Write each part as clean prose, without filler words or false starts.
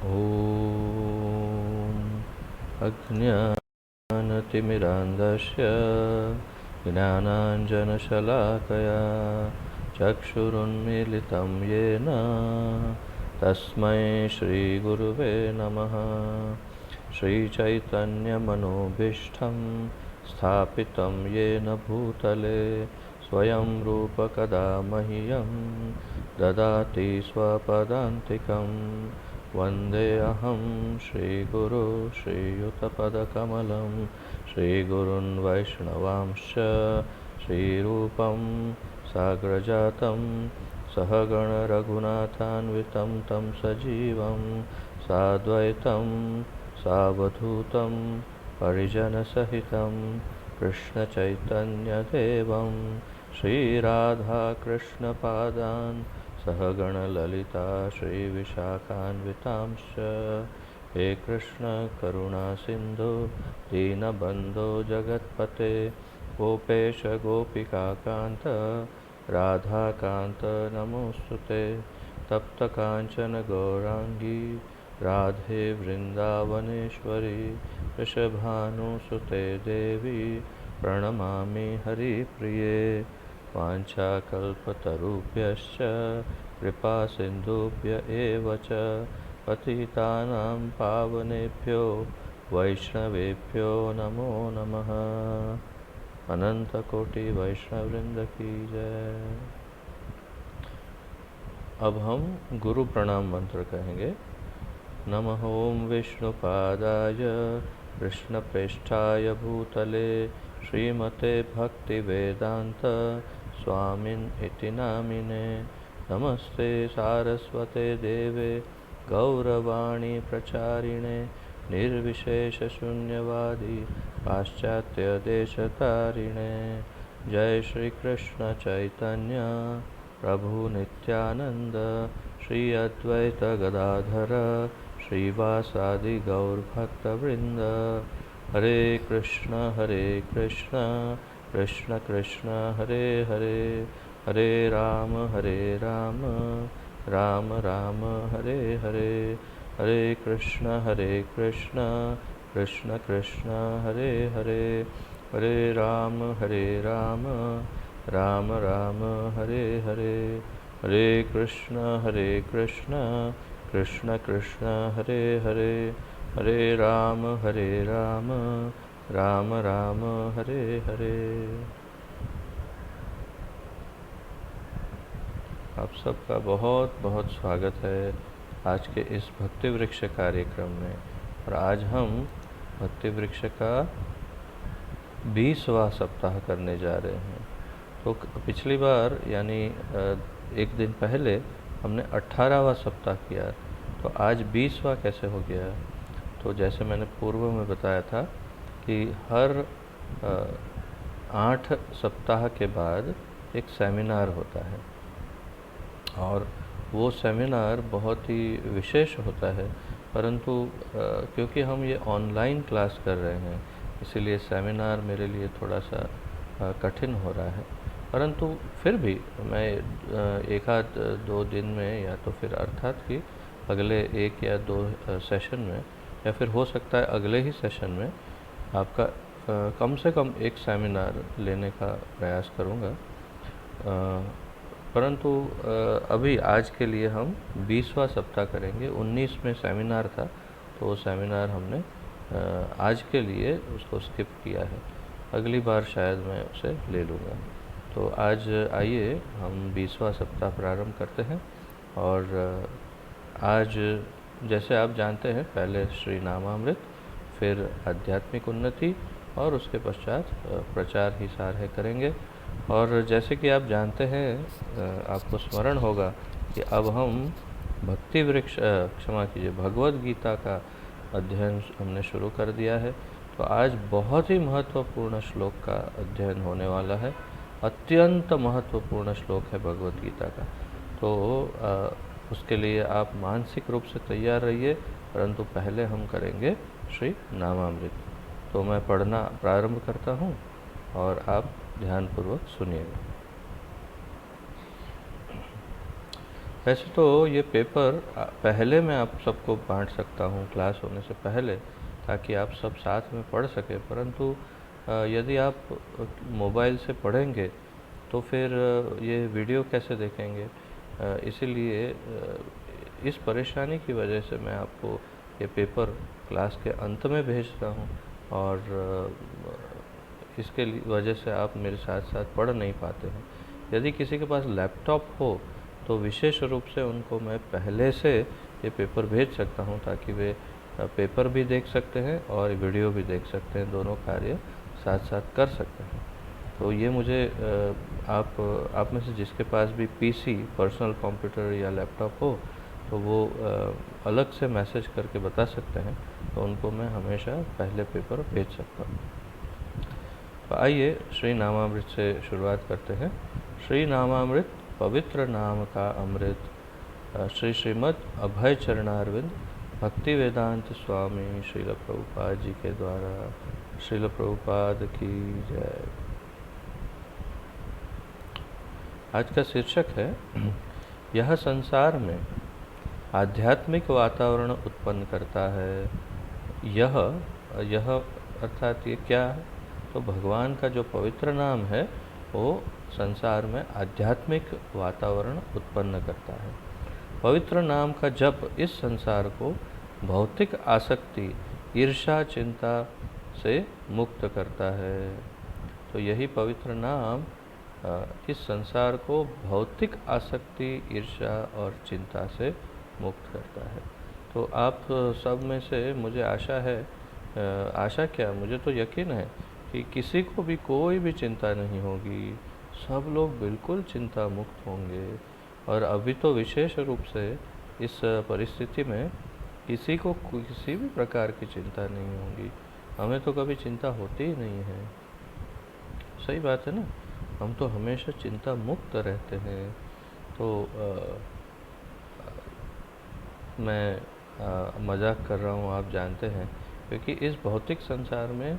ॐ अज्ञानतिमिरान्धस्य ज्ञानाञ्जनशलाकया चक्षुरुन्मीलितं येन तस्मै श्रीगुरुवे नमः। श्रीचैतन्यमनोभीष्टं स्थापितं येन भूतले स्वयं रूपकदा मह्यं ददाति स्वपदान्तिकम्। वन्देऽहं श्रीगुरो श्रीयुतपदकमलं श्रीगुरुन् वैष्णवांश्च श्रीरूपं साग्रजातं सहगणरघुनाथान्वितं तं सजीवं साद्वैतं सावधूतं परिजनसहितं कृष्णचैतन्यदेवं श्रीराधाकृष्णपादान् सहगणललिता श्रीविशाखान्वितांश्च। हे कृष्ण करुणा सिन्धु दीनबन्धो जगत्पते गोपेश गोपिकान्त राधाकान्त नमोऽस्तुते। तप्तकाञ्चन गौराङ्गी राधे वृन्दावनेश्वरी वृषभानुसुते देवी प्रणमामि हरिप्रिये। वाञ्छाकल्पतरुभ्यश्च कृपासिन्धुभ्य एव च पतितानां पावनेभ्यो वैष्णवेभ्यो नमो नमः। अनंतकोटि वैष्णववृंद की जय। अब हम गुरु प्रणाम मंत्र कहेंगे। नमः ओं विष्णुपादाय कृष्णप्रेष्ठाय भूतले श्रीमते भक्तिवेदांत स्वामिन् इति नामिने। नमस्ते सारस्वते देवे गौरवाणी प्रचारिणे निर्विशेषशून्यवादी पाश्चात्यदेशतारिणे। जय श्री कृष्ण चैतन्य प्रभु नित्यानंद श्री अद्वैत गदाधर श्रीवासादि गौरभक्तवृंद। हरे कृष्ण कृष्ण कृष्ण हरे हरे हरे राम राम राम हरे हरे। हरे कृष्ण कृष्ण कृष्ण हरे हरे हरे राम राम राम हरे हरे। हरे कृष्ण कृष्ण कृष्ण हरे हरे हरे राम राम राम हरे हरे। आप सबका बहुत बहुत स्वागत है आज के इस भक्ति वृक्ष कार्यक्रम में। और आज हम भक्ति वृक्ष का 20वां सप्ताह करने जा रहे हैं। तो पिछली बार यानी एक दिन पहले हमने 18वां सप्ताह किया, तो आज 20वां कैसे हो गया? तो जैसे मैंने पूर्व में बताया था कि हर 8 सप्ताह के बाद एक सेमिनार होता है और वो सेमिनार बहुत ही विशेष होता है, परंतु क्योंकि हम ये ऑनलाइन क्लास कर रहे हैं इसीलिए सेमिनार मेरे लिए थोड़ा सा कठिन हो रहा है। परंतु फिर भी मैं एक आध 2 दिन में या तो फिर अर्थात कि अगले 1 या 2 सेशन में या फिर हो सकता है अगले ही सेशन में आपका कम से कम एक सेमिनार लेने का प्रयास करूँगा। परंतु अभी आज के लिए हम 20वां सप्ताह करेंगे। 19 में सेमिनार था तो वो सेमिनार हमने आज के लिए उसको स्किप किया है, अगली बार शायद मैं उसे ले लूँगा। तो आज आइए हम 20वां सप्ताह प्रारंभ करते हैं। और आज जैसे आप जानते हैं पहले श्री नामामृत, फिर आध्यात्मिक उन्नति और उसके पश्चात प्रचार ही सार है करेंगे। और जैसे कि आप जानते हैं आपको स्मरण होगा कि अब हम भक्ति वृक्ष भगवद गीता का अध्ययन हमने शुरू कर दिया है। तो आज बहुत ही महत्वपूर्ण श्लोक का अध्ययन होने वाला है। अत्यंत महत्वपूर्ण श्लोक है भगवद गीता का। तो उसके लिए आप मानसिक रूप से तैयार रहिए, परंतु पहले हम करेंगे श्री नामामृत। तो मैं पढ़ना प्रारंभ करता हूँ और आप ध्यानपूर्वक सुनिएगा। वैसे तो ये पेपर पहले मैं आप सबको बांट सकता हूँ क्लास होने से पहले, ताकि आप सब साथ में पढ़ सकें, परंतु यदि आप मोबाइल से पढ़ेंगे तो फिर ये वीडियो कैसे देखेंगे। इसीलिए इस परेशानी की वजह से मैं आपको ये पेपर क्लास के अंत में भेजता हूँ, और इसके वजह से आप मेरे साथ साथ पढ़ नहीं पाते हैं। यदि किसी के पास लैपटॉप हो तो विशेष रूप से उनको मैं पहले से ये पेपर भेज सकता हूँ, ताकि वे पेपर भी देख सकते हैं और वीडियो भी देख सकते हैं, दोनों कार्य साथ साथ कर सकते हैं। तो ये मुझे आप में से जिसके पास भी पीसी, पर्सनल कंप्यूटर या लैपटॉप हो, तो वो अलग से मैसेज करके बता सकते हैं, तो उनको मैं हमेशा पहले पेपर भेज सकता हूँ। तो आइए श्री नामामृत से शुरुआत करते हैं। श्री नामामृत पवित्र नाम का अमृत, श्री श्रीमद् अभय चरणारविंद भक्ति वेदांत स्वामी श्रील प्रभुपाद जी के द्वारा। श्रील प्रभुपाद की जय। आज का शीर्षक है यह संसार में आध्यात्मिक वातावरण उत्पन्न करता है। यह अर्थात ये क्या है? तो भगवान का जो पवित्र नाम है वो संसार में आध्यात्मिक वातावरण उत्पन्न करता है। पवित्र नाम का जप इस संसार को भौतिक आसक्ति, ईर्ष्या, चिंता से मुक्त करता है। तो यही पवित्र नाम इस संसार को भौतिक आसक्ति, ईर्ष्या और चिंता से मुक्त करता है। तो आप सब में से मुझे आशा है, आशा क्या, मुझे तो यकीन है कि किसी को भी कोई भी चिंता नहीं होगी, सब लोग बिल्कुल चिंता मुक्त होंगे। और अभी तो विशेष रूप से इस परिस्थिति में किसी को किसी भी प्रकार की चिंता नहीं होगी। हमें तो कभी चिंता होती ही नहीं है। सही बात है ना, हम तो हमेशा चिंता मुक्त रहते हैं। तो मैं मजाक कर रहा हूँ, आप जानते हैं, क्योंकि इस भौतिक संसार में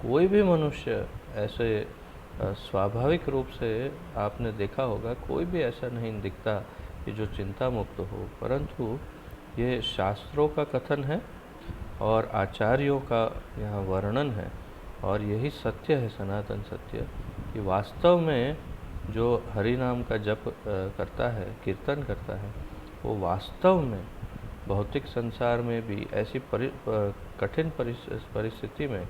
कोई भी मनुष्य ऐसे स्वाभाविक रूप से आपने देखा होगा, कोई भी ऐसा नहीं दिखता कि जो चिंता मुक्त हो, परंतु ये शास्त्रों का कथन है और आचार्यों का यहाँ वर्णन है, और यही सत्य है, सनातन सत्य, कि वास्तव में जो हरि नाम का जप करता है, कीर्तन करता है, वो वास्तव में भौतिक संसार में भी ऐसी कठिन परिस्थिति में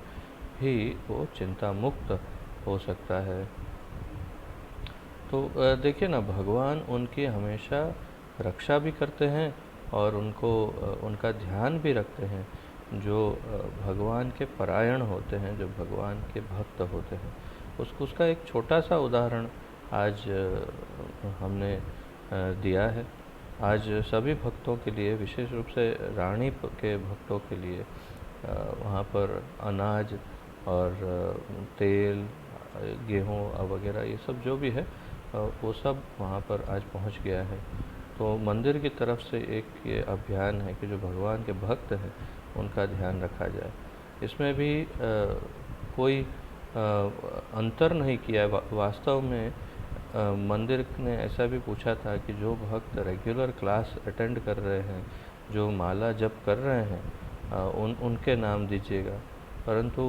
भी वो चिंता मुक्त हो सकता है। तो देखिए ना, भगवान उनकी हमेशा रक्षा भी करते हैं और उनको उनका ध्यान भी रखते हैं, जो भगवान के परायण होते हैं, जो भगवान के भक्त होते हैं। उसका एक छोटा सा उदाहरण आज हमने दिया है। आज सभी भक्तों के लिए, विशेष रूप से रानी के भक्तों के लिए, वहाँ पर अनाज और तेल, गेहूँ वगैरह, ये सब जो भी है वो सब वहाँ पर आज पहुँच गया है। तो मंदिर की तरफ से एक ये अभियान है कि जो भगवान के भक्त हैं उनका ध्यान रखा जाए। इसमें भी कोई अंतर नहीं किया। वास्तव में मंदिर ने ऐसा भी पूछा था कि जो भक्त रेगुलर क्लास अटेंड कर रहे हैं, जो माला जप कर रहे हैं, उनके नाम दीजिएगा। परंतु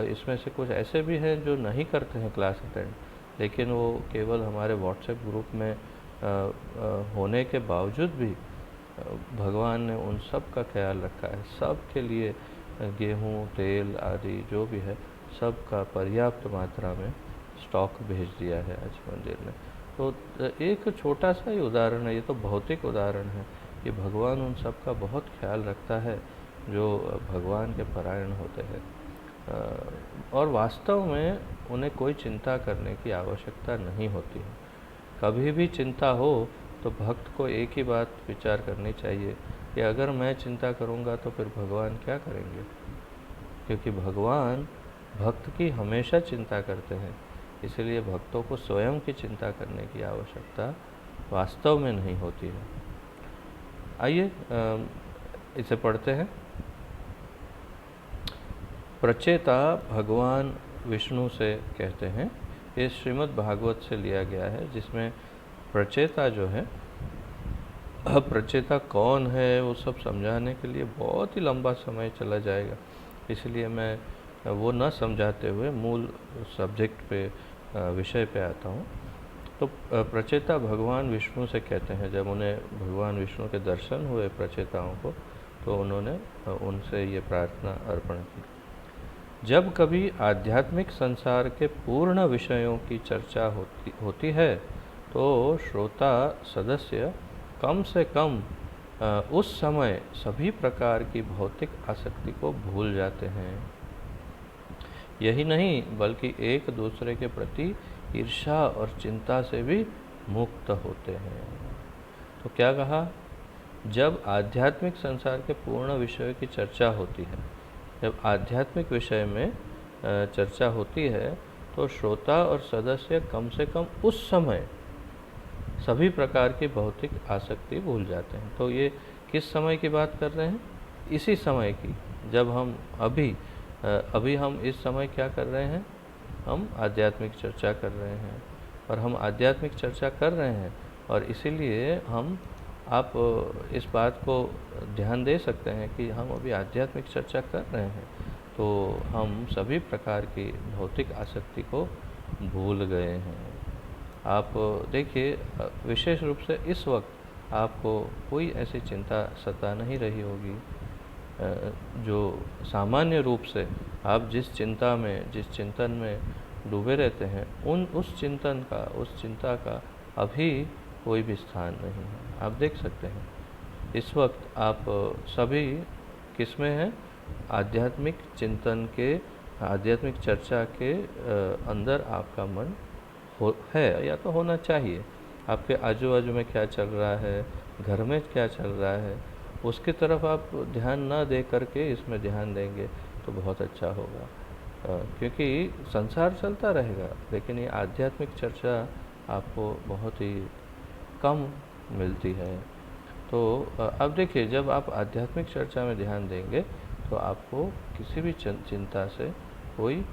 इसमें से कुछ ऐसे भी हैं जो नहीं करते हैं क्लास अटेंड, लेकिन वो केवल हमारे व्हाट्सएप ग्रुप में होने के बावजूद भी भगवान ने उन सब का ख्याल रखा है। सब के लिए गेहूँ, तेल आदि जो भी है, सब का पर्याप्त मात्रा में स्टॉक भेज दिया है आज मंदिर ने। तो एक छोटा सा ही उदाहरण है, ये तो भौतिक उदाहरण है कि भगवान उन सब का बहुत ख्याल रखता है जो भगवान के परायण होते हैं, और वास्तव में उन्हें कोई चिंता करने की आवश्यकता नहीं होती है। कभी भी चिंता हो तो भक्त को एक ही बात विचार करनी चाहिए कि अगर मैं चिंता करूंगा तो फिर भगवान क्या करेंगे, क्योंकि भगवान भक्त की हमेशा चिंता करते हैं। इसलिए भक्तों को स्वयं की चिंता करने की आवश्यकता वास्तव में नहीं होती है। आइए इसे पढ़ते हैं। प्रचेता भगवान विष्णु से कहते हैं। ये श्रीमद् भागवत से लिया गया है, जिसमें प्रचेता जो है अब प्रचेता कौन है वो सब समझाने के लिए बहुत ही लंबा समय चला जाएगा, इसलिए मैं वो न समझाते हुए मूल सब्जेक्ट पे, विषय पे आता हूँ। तो प्रचेता भगवान विष्णु से कहते हैं। जब उन्हें भगवान विष्णु के दर्शन हुए प्रचेताओं को, तो उन्होंने उनसे ये प्रार्थना अर्पण की। जब कभी आध्यात्मिक संसार के पूर्ण विषयों की चर्चा होती है, तो श्रोता सदस्य कम से कम उस समय सभी प्रकार की भौतिक आसक्ति को भूल जाते हैं। यही नहीं, बल्कि एक दूसरे के प्रति ईर्ष्या और चिंता से भी मुक्त होते हैं। तो क्या कहा? जब आध्यात्मिक संसार के पूर्ण विषयों की चर्चा होती है, जब आध्यात्मिक विषय में चर्चा होती है, तो श्रोता और सदस्य कम से कम उस समय सभी प्रकार की भौतिक आसक्ति भूल जाते हैं। तो ये किस समय की बात कर रहे हैं? इसी समय की, जब हम अभी हम इस समय क्या कर रहे हैं? हम आध्यात्मिक चर्चा कर रहे हैं, और हम आध्यात्मिक चर्चा कर रहे हैं, और इसीलिए आप इस बात को ध्यान दे सकते हैं कि हम अभी आध्यात्मिक चर्चा कर रहे हैं, तो हम सभी प्रकार की भौतिक आसक्ति को भूल गए हैं। आप देखिए, विशेष रूप से इस वक्त आपको कोई ऐसी चिंता सता नहीं रही होगी जो सामान्य रूप से आप जिस चिंता में, जिस चिंतन में डूबे रहते हैं, उस चिंता का अभी कोई भी स्थान नहीं है। आप देख सकते हैं इस वक्त आप सभी किस में हैं? आध्यात्मिक चिंतन के, आध्यात्मिक चर्चा के अंदर आपका मन है, या तो होना चाहिए। आपके आजू बाजू में क्या चल रहा है, घर में क्या चल रहा है, उसकी तरफ आप ध्यान ना दे करके इसमें ध्यान देंगे तो बहुत अच्छा होगा, क्योंकि संसार चलता रहेगा, लेकिन ये आध्यात्मिक चर्चा आपको बहुत ही कम मिलती है। तो अब देखिए, जब आप आध्यात्मिक चर्चा में ध्यान देंगे तो आपको किसी भी चिंता से कोई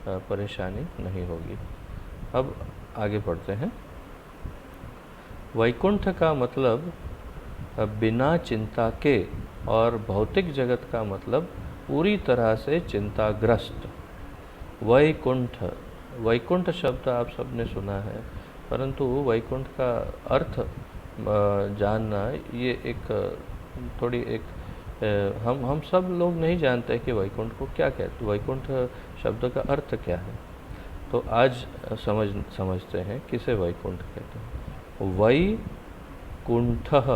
परेशानी नहीं होगी। अब आगे बढ़ते हैं। वैकुंठ का मतलब बिना चिंता के, और भौतिक जगत का मतलब पूरी तरह से चिंताग्रस्त। वैकुंठ शब्द आप सबने सुना है, परंतु वैकुंठ का अर्थ जानना ये हम सब लोग नहीं जानते कि वैकुंठ को क्या कहते, वैकुंठ शब्द का अर्थ क्या है। तो आज समझते हैं किसे वैकुंठ कहते हैं। वैकुंठः,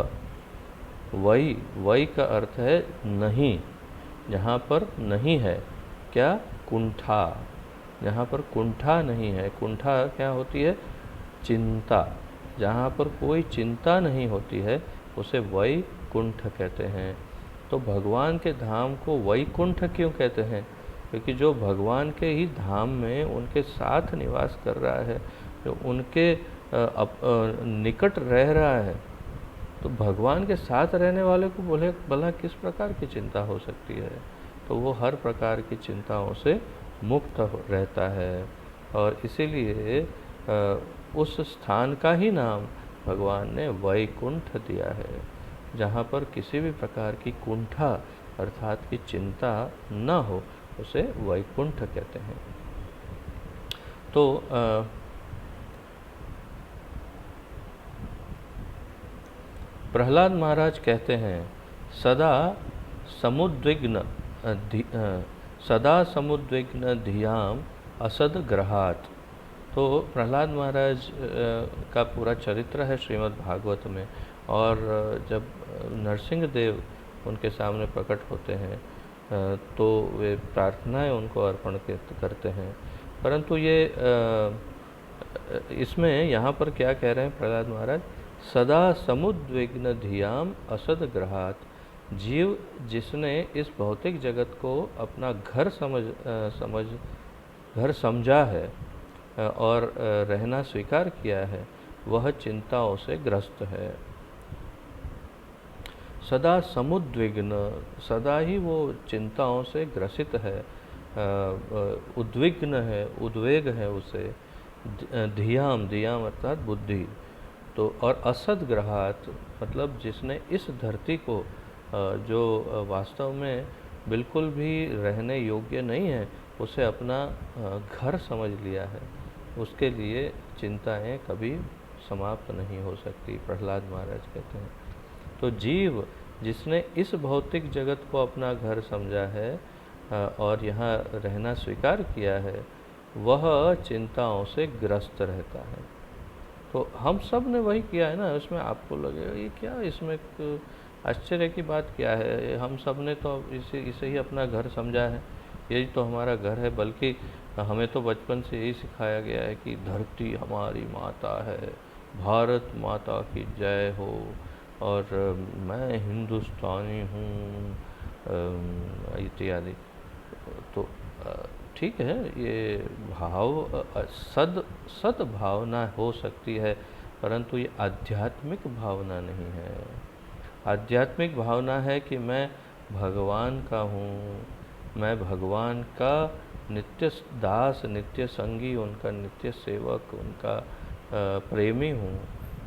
वै का अर्थ है नहीं, जहाँ पर नहीं है। क्या? कुंठा, जहाँ पर कुंठा नहीं है। कुंठा क्या होती है? चिंता। जहाँ पर कोई चिंता नहीं होती है उसे वैकुंठ कहते हैं। तो भगवान के धाम को वैकुंठ क्यों कहते हैं? क्योंकि जो भगवान के ही धाम में उनके साथ निवास कर रहा है, जो उनके निकट रह रहा है, तो भगवान के साथ रहने वाले को बोले भला किस प्रकार की चिंता हो सकती है? तो वो हर प्रकार की चिंताओं से मुक्त रहता है, और इसीलिए उस स्थान का ही नाम भगवान ने वैकुंठ दिया है, जहाँ पर किसी भी प्रकार की कुंठा अर्थात की चिंता न हो, उसे वैकुंठ कहते हैं। तो प्रहलाद महाराज कहते हैं, सदा समुद्विग्न धियाम असद ग्रहात। तो प्रहलाद महाराज का पूरा चरित्र है श्रीमद् भागवत में, और जब नरसिंह देव उनके सामने प्रकट होते हैं तो वे प्रार्थनाएं उनको अर्पण करते हैं। परंतु ये इसमें यहाँ पर क्या कह रहे हैं प्रहलाद महाराज? सदा समुद्विग्न धियाम असद ग्रहात। जीव जिसने इस भौतिक जगत को अपना घर समझा है और रहना स्वीकार किया है, वह चिंताओं से ग्रस्त है। सदा समुद्विग्न, सदा ही वो चिंताओं से ग्रसित है, उद्विग्न है, उद्वेग है उसे। धियाम, धियाम अर्थात बुद्धि। तो और असद ग्रहात मतलब जिसने इस धरती को जो वास्तव में बिल्कुल भी रहने योग्य नहीं है, उसे अपना घर समझ लिया है, उसके लिए चिंताएं कभी समाप्त नहीं हो सकती, प्रहलाद महाराज कहते हैं। तो जीव जिसने इस भौतिक जगत को अपना घर समझा है और यहाँ रहना स्वीकार किया है, वह चिंताओं से ग्रस्त रहता है। तो हम सब ने वही किया है ना। इसमें आपको लगेगा ये क्या, इसमें एक आश्चर्य की बात क्या है, हम सब ने तो इसे ही अपना घर समझा है, यही तो हमारा घर है। बल्कि हमें तो बचपन से यही सिखाया गया है कि धरती हमारी माता है, भारत माता की जय हो, और मैं हिंदुस्तानी हूँ इत्यादि। तो ठीक है, ये भाव सद भावना हो सकती है, परंतु ये आध्यात्मिक भावना नहीं है। आध्यात्मिक भावना है कि मैं भगवान का हूँ, मैं भगवान का नित्य दास, नित्य संगी, उनका नित्य सेवक, उनका प्रेमी हूँ,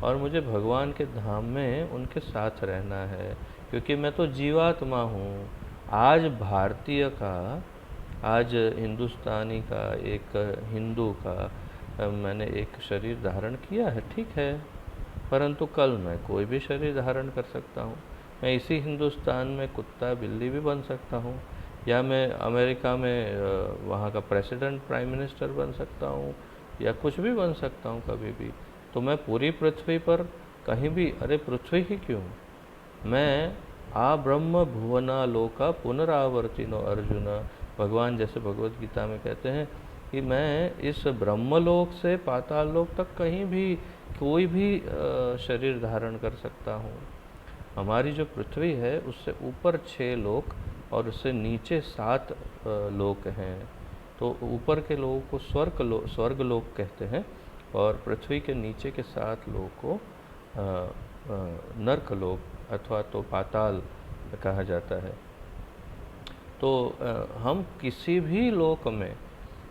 और मुझे भगवान के धाम में उनके साथ रहना है, क्योंकि मैं तो जीवात्मा हूँ। आज भारतीय का, आज हिंदुस्तानी का, एक हिंदू का मैंने एक शरीर धारण किया है, ठीक है, परंतु कल मैं कोई भी शरीर धारण कर सकता हूँ। मैं इसी हिंदुस्तान में कुत्ता बिल्ली भी बन सकता हूँ, या मैं अमेरिका में वहाँ का प्रेसिडेंट, प्राइम मिनिस्टर बन सकता हूँ, या कुछ भी बन सकता हूँ कभी भी। तो मैं पूरी पृथ्वी पर कहीं भी, अरे पृथ्वी ही क्यों, मैं आ ब्रह्म भुवना लोका पुनरावर्तिनो अर्जुन, भगवान जैसे भगवत गीता में कहते हैं कि मैं इस ब्रह्मलोक से पाताल लोक तक कहीं भी कोई भी शरीर धारण कर सकता हूँ। हमारी जो पृथ्वी है उससे ऊपर 6 लोक और उससे नीचे 7 लोक हैं। तो ऊपर के लोगों को स्वर्ग लोक कहते हैं, और पृथ्वी के नीचे के 7 लोक को नर्क लोक अथवा तो पाताल कहा जाता है। तो हम किसी भी लोक में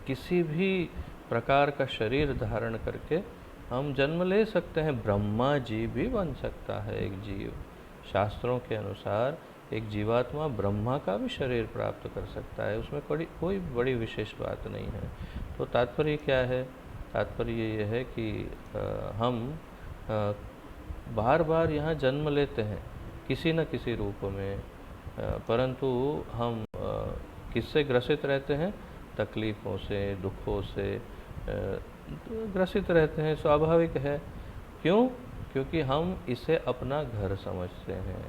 किसी भी प्रकार का शरीर धारण करके हम जन्म ले सकते हैं। ब्रह्मा जी भी बन सकता है एक जीव, शास्त्रों के अनुसार एक जीवात्मा ब्रह्मा का भी शरीर प्राप्त कर सकता है, उसमें कोई बड़ी विशेष बात नहीं है। तो तात्पर्य क्या है? तात्पर्य ये है कि हम बार बार यहाँ जन्म लेते हैं किसी न किसी रूप में, परंतु हम किससे ग्रसित रहते हैं? तकलीफ़ों से, दुखों से ग्रसित रहते हैं, स्वाभाविक है। क्यों? क्योंकि हम इसे अपना घर समझते हैं।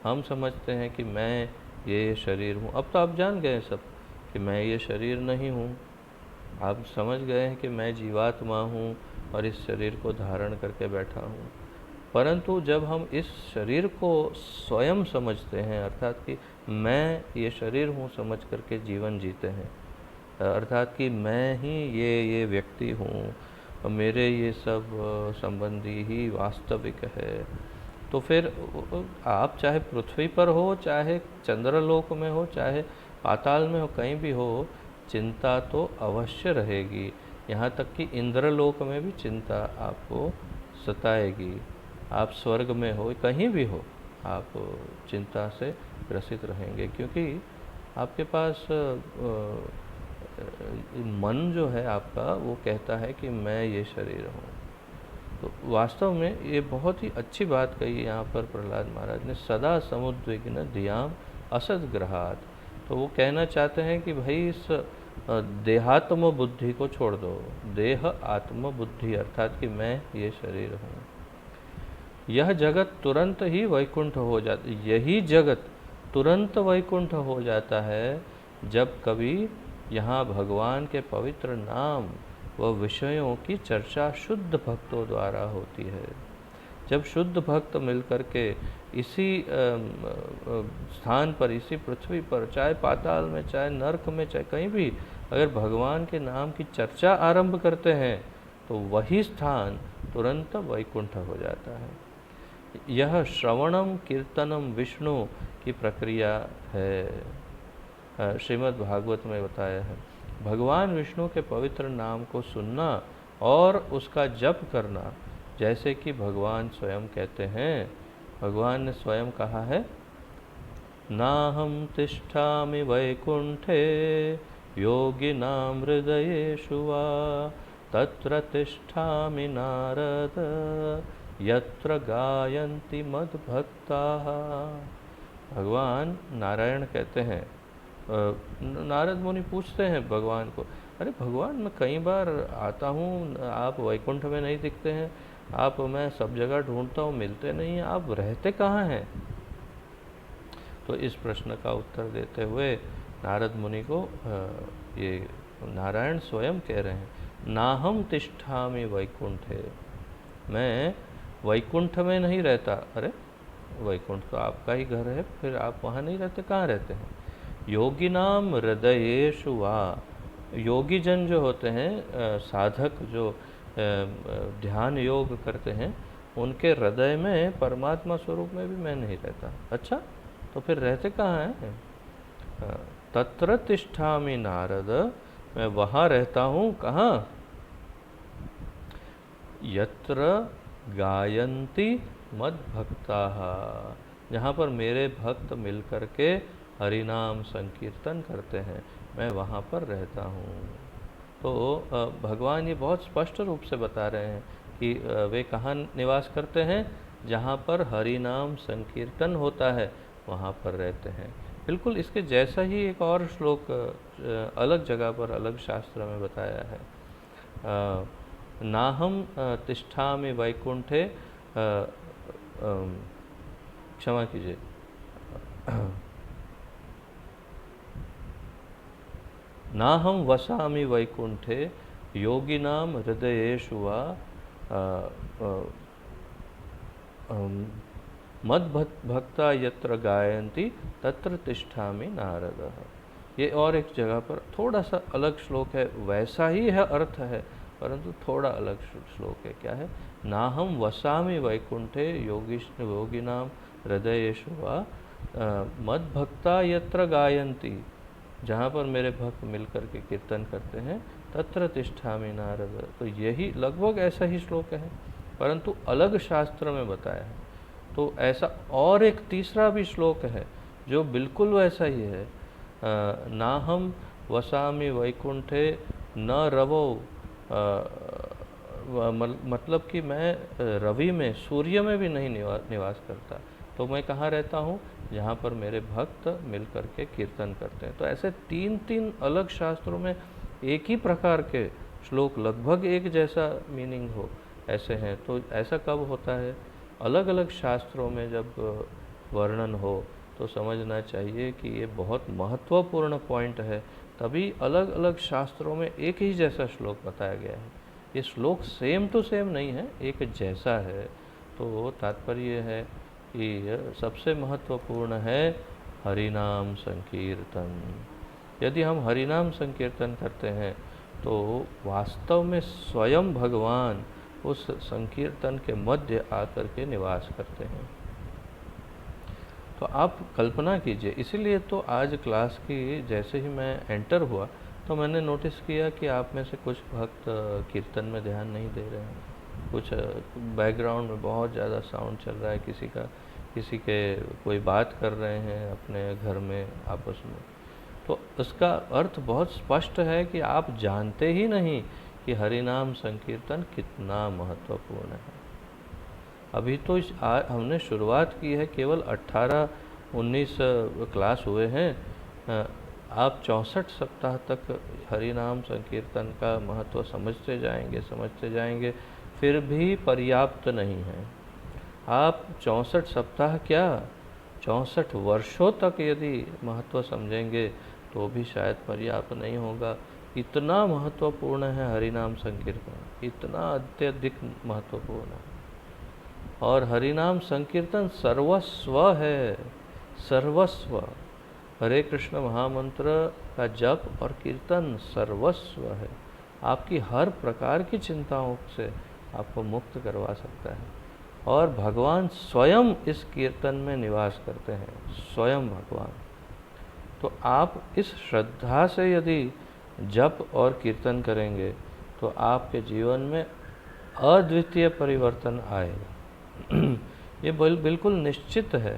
हम समझते हैं कि मैं ये शरीर हूँ। अब तो आप जान गए सब कि मैं ये शरीर नहीं हूँ। आप समझ गए हैं कि मैं जीवात्मा हूँ और इस शरीर को धारण करके बैठा हूँ। परंतु जब हम इस शरीर को स्वयं समझते हैं, अर्थात कि मैं ये शरीर हूँ समझ करके जीवन जीते हैं, अर्थात कि मैं ही ये व्यक्ति हूँ, मेरे ये सब संबंधी ही वास्तविक है, तो फिर आप चाहे पृथ्वी पर हो, चाहे चंद्रलोक में हो, चाहे पाताल में हो, कहीं भी हो, चिंता तो अवश्य रहेगी। यहाँ तक कि इंद्रलोक में भी चिंता आपको सताएगी। आप स्वर्ग में हो, कहीं भी हो, आप चिंता से ग्रसित रहेंगे, क्योंकि आपके पास मन जो है आपका वो कहता है कि मैं ये शरीर हूँ। तो वास्तव में ये बहुत ही अच्छी बात कही यहाँ पर प्रहलाद महाराज ने, सदा समुद्विग्न धियाम असद ग्रहात। तो वो कहना चाहते हैं कि भाई इस देहात्म बुद्धि को छोड़ दो, देह आत्म बुद्धि, अर्थात कि मैं ये शरीर हूँ। यह जगत तुरंत ही वैकुंठ हो जाता, यही जगत तुरंत वैकुंठ हो जाता है जब कभी यहाँ भगवान के पवित्र नाम व विषयों की चर्चा शुद्ध भक्तों द्वारा होती है। जब शुद्ध भक्त मिलकर के इसी स्थान पर, इसी पृथ्वी पर, चाहे पाताल में, चाहे नर्क में, चाहे कहीं भी, अगर भगवान के नाम की चर्चा आरंभ करते हैं तो वही स्थान तुरंत वैकुंठ हो जाता है। यह श्रवणम कीर्तनम विष्णु की प्रक्रिया है। श्रीमद् भागवत में बताया है, भगवान विष्णु के पवित्र नाम को सुनना और उसका जप करना जैसे कि भगवान स्वयं कहते हैं, भगवान ने स्वयं कहा है, नाहं तिष्ठामि वैकुंठे योगिनां हृदयेषु वा तत्र तिष्ठामि नारद यत्र गायन्ति मद्भक्ताः। भगवान नारायण कहते हैं, नारद मुनि पूछते हैं भगवान को, अरे भगवान मैं कई बार आता हूँ, आप वैकुंठ में नहीं दिखते हैं, आप मैं सब जगह ढूंढता हूँ, मिलते नहीं हैं, आप रहते कहाँ हैं? तो इस प्रश्न का उत्तर देते हुए नारद मुनि को ये नारायण स्वयं कह रहे हैं, नाहम तिष्ठामि वैकुंठे, मैं वैकुंठ में नहीं रहता। अरे वैकुंठ तो आपका ही घर है, फिर आप वहाँ नहीं रहते, कहाँ रहते हैं? योगिनाम हृदयेषु वा, योगी जन जो होते हैं, साधक जो ध्यान योग करते हैं, उनके हृदय में परमात्मा स्वरूप में भी मैं नहीं रहता। अच्छा, तो फिर रहते कहाँ हैं? तत्र तिष्ठामि नारद, मैं वहाँ रहता हूँ। कहाँ? यत्र गायन्ति मद्भक्ताः, जहाँ पर मेरे भक्त मिल करके हरिनाम संकीर्तन करते हैं, मैं वहाँ पर रहता हूँ। तो भगवान ये बहुत स्पष्ट रूप से बता रहे हैं कि वे कहाँ निवास करते हैं, जहाँ पर हरिनाम संकीर्तन होता है वहाँ पर रहते हैं। बिल्कुल इसके जैसा ही एक और श्लोक अलग जगह पर अलग शास्त्र में बताया है, नाहम तिष्ठामि वैकुंठे, क्षमा कीजिए, नाहम वसामि वैकुंठे योगिनाम हृदयेषु वा मद्भक्ता यत्र गायन्ति तत्र तिष्ठामि नारद। ये और एक जगह पर थोड़ा सा अलग श्लोक है, वैसा ही है अर्थ है, परंतु थोड़ा अलग श्लोक है। क्या है? नाहम वसामि वैकुंठे योगिनाम हृदयेषु वा मद्भक्ता यत्र गायन्ति, जहाँ पर मेरे भक्त मिलकर के कीर्तन करते हैं, तत्र तिष्ठामि नारद। तो यही लगभग ऐसा ही श्लोक है, परंतु अलग शास्त्र में बताया है। तो ऐसा और एक तीसरा भी श्लोक है जो बिल्कुल वैसा ही है, नाहम वसामि वैकुंठे न रवो, मतलब कि मैं रवि में, सूर्य में भी नहीं निवास करता। तो मैं कहाँ रहता हूँ? जहाँ पर मेरे भक्त मिल कर के कीर्तन करते हैं। तो ऐसे तीन तीन अलग शास्त्रों में एक ही प्रकार के श्लोक, लगभग एक जैसा मीनिंग हो, ऐसे हैं। तो ऐसा कब होता है? अलग अलग शास्त्रों में जब वर्णन हो तो समझना चाहिए कि ये बहुत महत्वपूर्ण पॉइंट है, तभी अलग अलग शास्त्रों में एक ही जैसा श्लोक बताया गया है। ये श्लोक सेम टू सेम नहीं है, एक जैसा है। तो तात्पर्य है कि सबसे महत्वपूर्ण है हरिनाम संकीर्तन। यदि हम हरिनाम संकीर्तन करते हैं तो वास्तव में स्वयं भगवान उस संकीर्तन के मध्य आकर के निवास करते हैं। तो आप कल्पना कीजिए, इसीलिए तो आज क्लास की जैसे ही मैं एंटर हुआ तो मैंने नोटिस किया कि आप में से कुछ भक्त कीर्तन में ध्यान नहीं दे रहे हैं, कुछ बैकग्राउंड में बहुत ज़्यादा साउंड चल रहा है, किसी के कोई बात कर रहे हैं अपने घर में आपस में। तो इसका अर्थ बहुत स्पष्ट है कि आप जानते ही नहीं कि हरिनाम संकीर्तन कितना महत्वपूर्ण है। अभी तो हमने शुरुआत की है, केवल 18-19 क्लास हुए हैं। आप 64 सप्ताह तक हरिनाम संकीर्तन का महत्व समझते जाएंगे, फिर भी पर्याप्त नहीं है। आप 64 सप्ताह क्या, 64 वर्षों तक यदि महत्व समझेंगे तो भी शायद पर्याप्त नहीं होगा। इतना महत्वपूर्ण है हरिनाम संकीर्तन, इतना अत्यधिक महत्वपूर्ण है। और हरिनाम संकीर्तन सर्वस्व है, सर्वस्व। हरे कृष्ण महामंत्र का जप और कीर्तन सर्वस्व है। आपकी हर प्रकार की चिंताओं से आपको मुक्त करवा सकता है। और भगवान स्वयं इस कीर्तन में निवास करते हैं, स्वयं भगवान। तो आप इस श्रद्धा से यदि जप और कीर्तन करेंगे तो आपके जीवन में अद्वितीय परिवर्तन आएगा। ये बिल्कुल निश्चित है,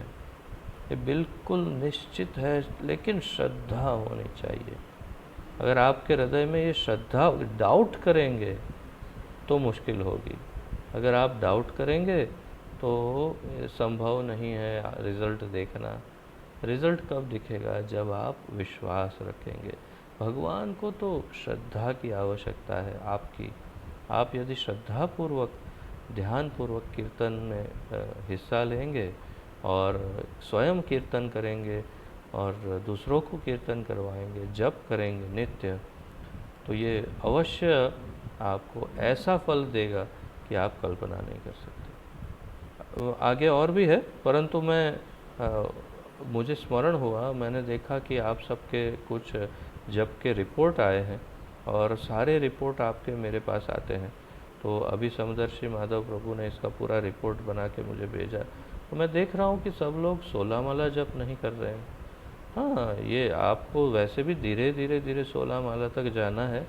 ये बिल्कुल निश्चित है, लेकिन श्रद्धा होनी चाहिए। अगर आपके हृदय में ये श्रद्धा, डाउट करेंगे तो मुश्किल होगी। अगर आप डाउट करेंगे तो संभव नहीं है रिज़ल्ट देखना। रिज़ल्ट कब दिखेगा? जब आप विश्वास रखेंगे। भगवान को तो श्रद्धा की आवश्यकता है आपकी। आप यदि श्रद्धापूर्वक, ध्यानपूर्वक कीर्तन में हिस्सा लेंगे और स्वयं कीर्तन करेंगे और दूसरों को कीर्तन करवाएंगे, जप करेंगे नित्य, तो ये अवश्य आपको ऐसा फल देगा कि आप कल्पना नहीं कर सकते। आगे और भी है, परंतु मुझे स्मरण हुआ, मैंने देखा कि आप सबके कुछ जप के रिपोर्ट आए हैं और सारे रिपोर्ट आपके मेरे पास आते हैं। तो अभी समदर्शी माधव प्रभु ने इसका पूरा रिपोर्ट बना के मुझे भेजा, तो मैं देख रहा हूँ कि सब लोग 16 माला जप नहीं कर रहे हैं। हाँ, ये आपको वैसे भी धीरे धीरे 16 माला तक जाना है।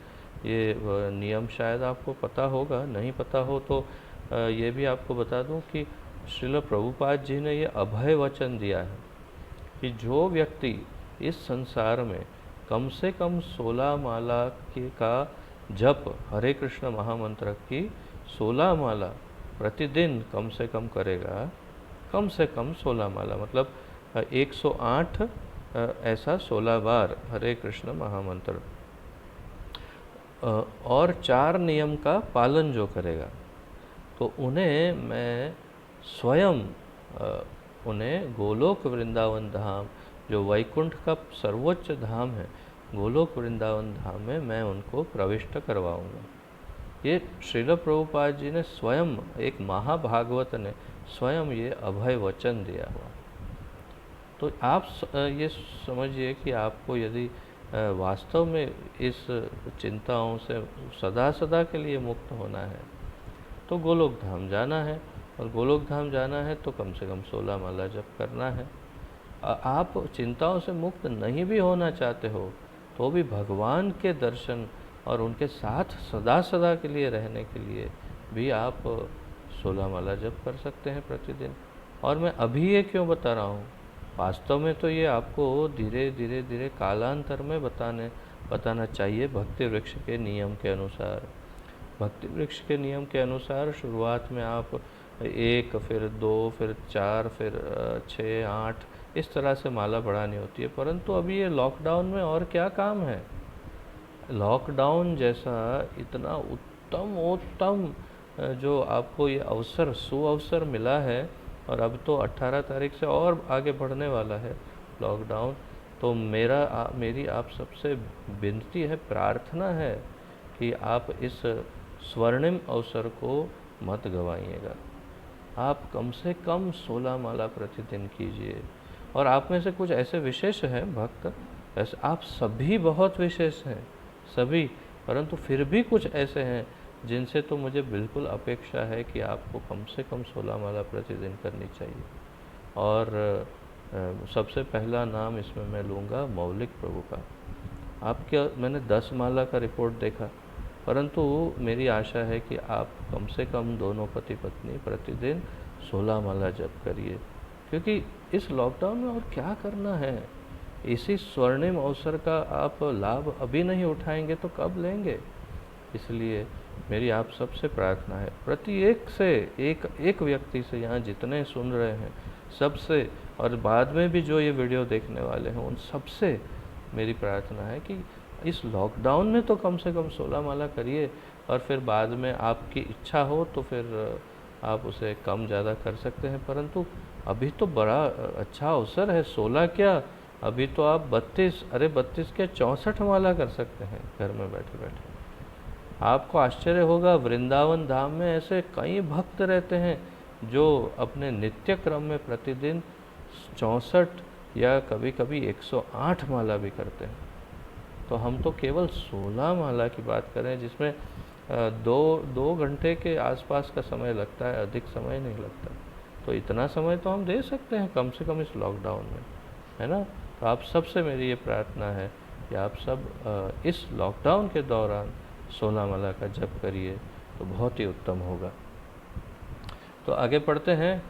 ये नियम शायद आपको पता होगा, नहीं पता हो तो ये भी आपको बता दूं कि श्रील प्रभुपाद जी ने ये अभय वचन दिया है कि जो व्यक्ति इस संसार में कम से कम 16 माला का जप, हरे कृष्ण महामंत्र की 16 माला प्रतिदिन कम से कम करेगा, कम से कम 16 माला मतलब 108 ऐसा 16 बार हरे कृष्ण महामंत्र, और 4 नियम का पालन जो करेगा, तो उन्हें मैं स्वयं उन्हें गोलोक वृंदावन धाम, जो वैकुंठ का सर्वोच्च धाम है, गोलोक वृंदावन धाम में मैं उनको प्रविष्ट करवाऊंगा। ये श्रील प्रभुपाद जी ने स्वयं, एक महाभागवत ने स्वयं ये अभय वचन दिया हुआ। तो आप ये समझिए कि आपको यदि वास्तव में इस चिंताओं से सदा सदा के लिए मुक्त होना है तो गोलोक धाम जाना है, और गोलोक धाम जाना है तो कम से कम 16 माला जप करना है। आप चिंताओं से मुक्त नहीं भी होना चाहते हो तो भी भगवान के दर्शन और उनके साथ सदा सदा के लिए रहने के लिए भी आप 16 माला जप कर सकते हैं प्रतिदिन। और मैं अभी ये क्यों बता रहा हूँ, वास्तव में तो ये आपको धीरे कालांतर में बताना चाहिए भक्ति वृक्ष के नियम के अनुसार। भक्ति वृक्ष के नियम के अनुसार शुरुआत में आप 1, फिर 2, फिर 4, फिर 6, 8 इस तरह से माला बढ़ानी होती है। परंतु अभी ये लॉकडाउन में और क्या काम है? लॉकडाउन जैसा इतना उत्तम जो आपको ये अवसर, सुअवसर मिला है, और अब तो 18 तारीख से और आगे बढ़ने वाला है लॉकडाउन। तो मेरी आप सबसे विनती है, प्रार्थना है कि आप इस स्वर्णिम अवसर को मत गंवाइएगा। आप कम से कम 16 माला प्रतिदिन कीजिए। और आप में से कुछ ऐसे विशेष हैं भक्त, ऐसे आप सभी बहुत विशेष हैं सभी, परंतु फिर भी कुछ ऐसे हैं जिनसे तो मुझे बिल्कुल अपेक्षा है कि आपको कम से कम 16 माला प्रतिदिन करनी चाहिए। और सबसे पहला नाम इसमें मैं लूँगा मौलिक प्रभु का। मैंने 10 माला का रिपोर्ट देखा, परंतु मेरी आशा है कि आप कम से कम दोनों पति पत्नी प्रतिदिन 16 माला जप करिए, क्योंकि इस लॉकडाउन में और क्या करना है। इसी स्वर्णिम अवसर का आप लाभ अभी नहीं उठाएंगे तो कब लेंगे। इसलिए मेरी आप सबसे प्रार्थना है, प्रत्येक से एक व्यक्ति से, यहाँ जितने सुन रहे हैं सबसे, और बाद में भी जो ये वीडियो देखने वाले हैं उन सबसे मेरी प्रार्थना है कि इस लॉकडाउन में तो कम से कम 16 माला करिए, और फिर बाद में आपकी इच्छा हो तो फिर आप उसे कम ज़्यादा कर सकते हैं। परंतु अभी तो बड़ा अच्छा अवसर है, 16 क्या, अभी तो आप 32 क्या 64 माला कर सकते हैं घर में बैठे बैठे। आपको आश्चर्य होगा, वृंदावन धाम में ऐसे कई भक्त रहते हैं जो अपने नित्य क्रम में प्रतिदिन 64 या कभी कभी 108 माला भी करते हैं। तो हम तो केवल 16 माला की बात करें जिसमें 2 घंटे के आसपास का समय लगता है, अधिक समय नहीं लगता। तो इतना समय तो हम दे सकते हैं कम से कम इस लॉकडाउन में, है ना। तो आप सबसे मेरी ये प्रार्थना है कि आप सब इस लॉकडाउन के दौरान 16 माला का जप करिए, तो बहुत ही उत्तम होगा। तो आगे पढ़ते हैं।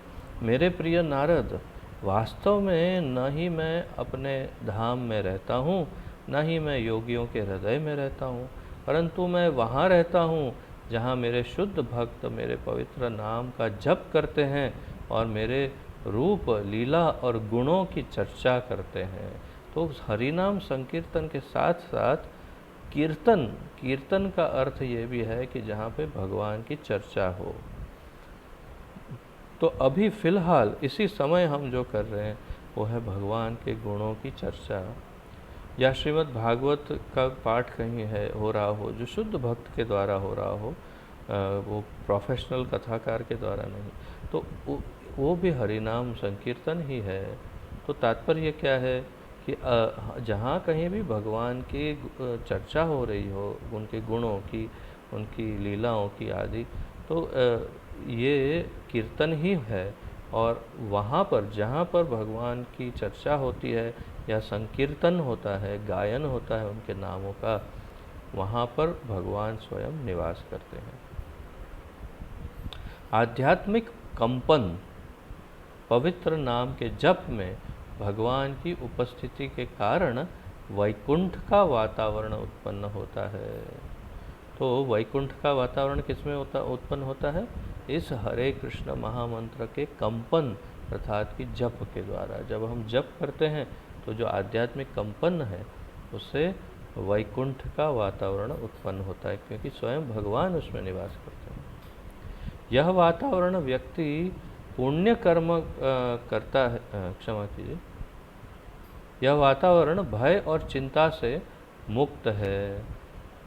मेरे प्रिय नारद, वास्तव में न ही मैं अपने धाम में रहता हूँ, न ही मैं योगियों के हृदय में रहता हूँ, परंतु मैं वहाँ रहता हूँ जहाँ मेरे शुद्ध भक्त मेरे पवित्र नाम का जप करते हैं और मेरे रूप, लीला और गुणों की चर्चा करते हैं। तो हरिनाम संकीर्तन के साथ साथ कीर्तन, कीर्तन का अर्थ ये भी है कि जहाँ पे भगवान की चर्चा हो। तो अभी फ़िलहाल इसी समय हम जो कर रहे हैं वो है भगवान के गुणों की चर्चा, या श्रीमद् भागवत का पाठ कहीं है हो रहा हो जो शुद्ध भक्त के द्वारा हो रहा हो, वो प्रोफेशनल कथाकार के द्वारा नहीं, तो वो भी हरिनाम संकीर्तन ही है। तो तात्पर्य क्या है कि जहाँ कहीं भी भगवान की चर्चा हो रही हो, उनके गुणों की, उनकी लीलाओं की आदि, तो ये कीर्तन ही है। और वहाँ पर जहाँ पर भगवान की चर्चा होती है या संकीर्तन होता है, गायन होता है उनके नामों का, वहाँ पर भगवान स्वयं निवास करते हैं। आध्यात्मिक कंपन पवित्र नाम के जप में भगवान की उपस्थिति के कारण वैकुंठ का वातावरण उत्पन्न होता है। तो वैकुंठ का वातावरण किसमें उत्पन्न होता है? इस हरे कृष्ण महामंत्र के कंपन अर्थात कि जप के द्वारा। जब हम जप करते हैं तो जो आध्यात्मिक कंपन है उससे वैकुंठ का वातावरण उत्पन्न होता है, क्योंकि स्वयं भगवान उसमें निवास करते हैं। यह वातावरण व्यक्ति पुण्य कर्म करता है, क्षमा कीजिए, यह वातावरण भय और चिंता से मुक्त है।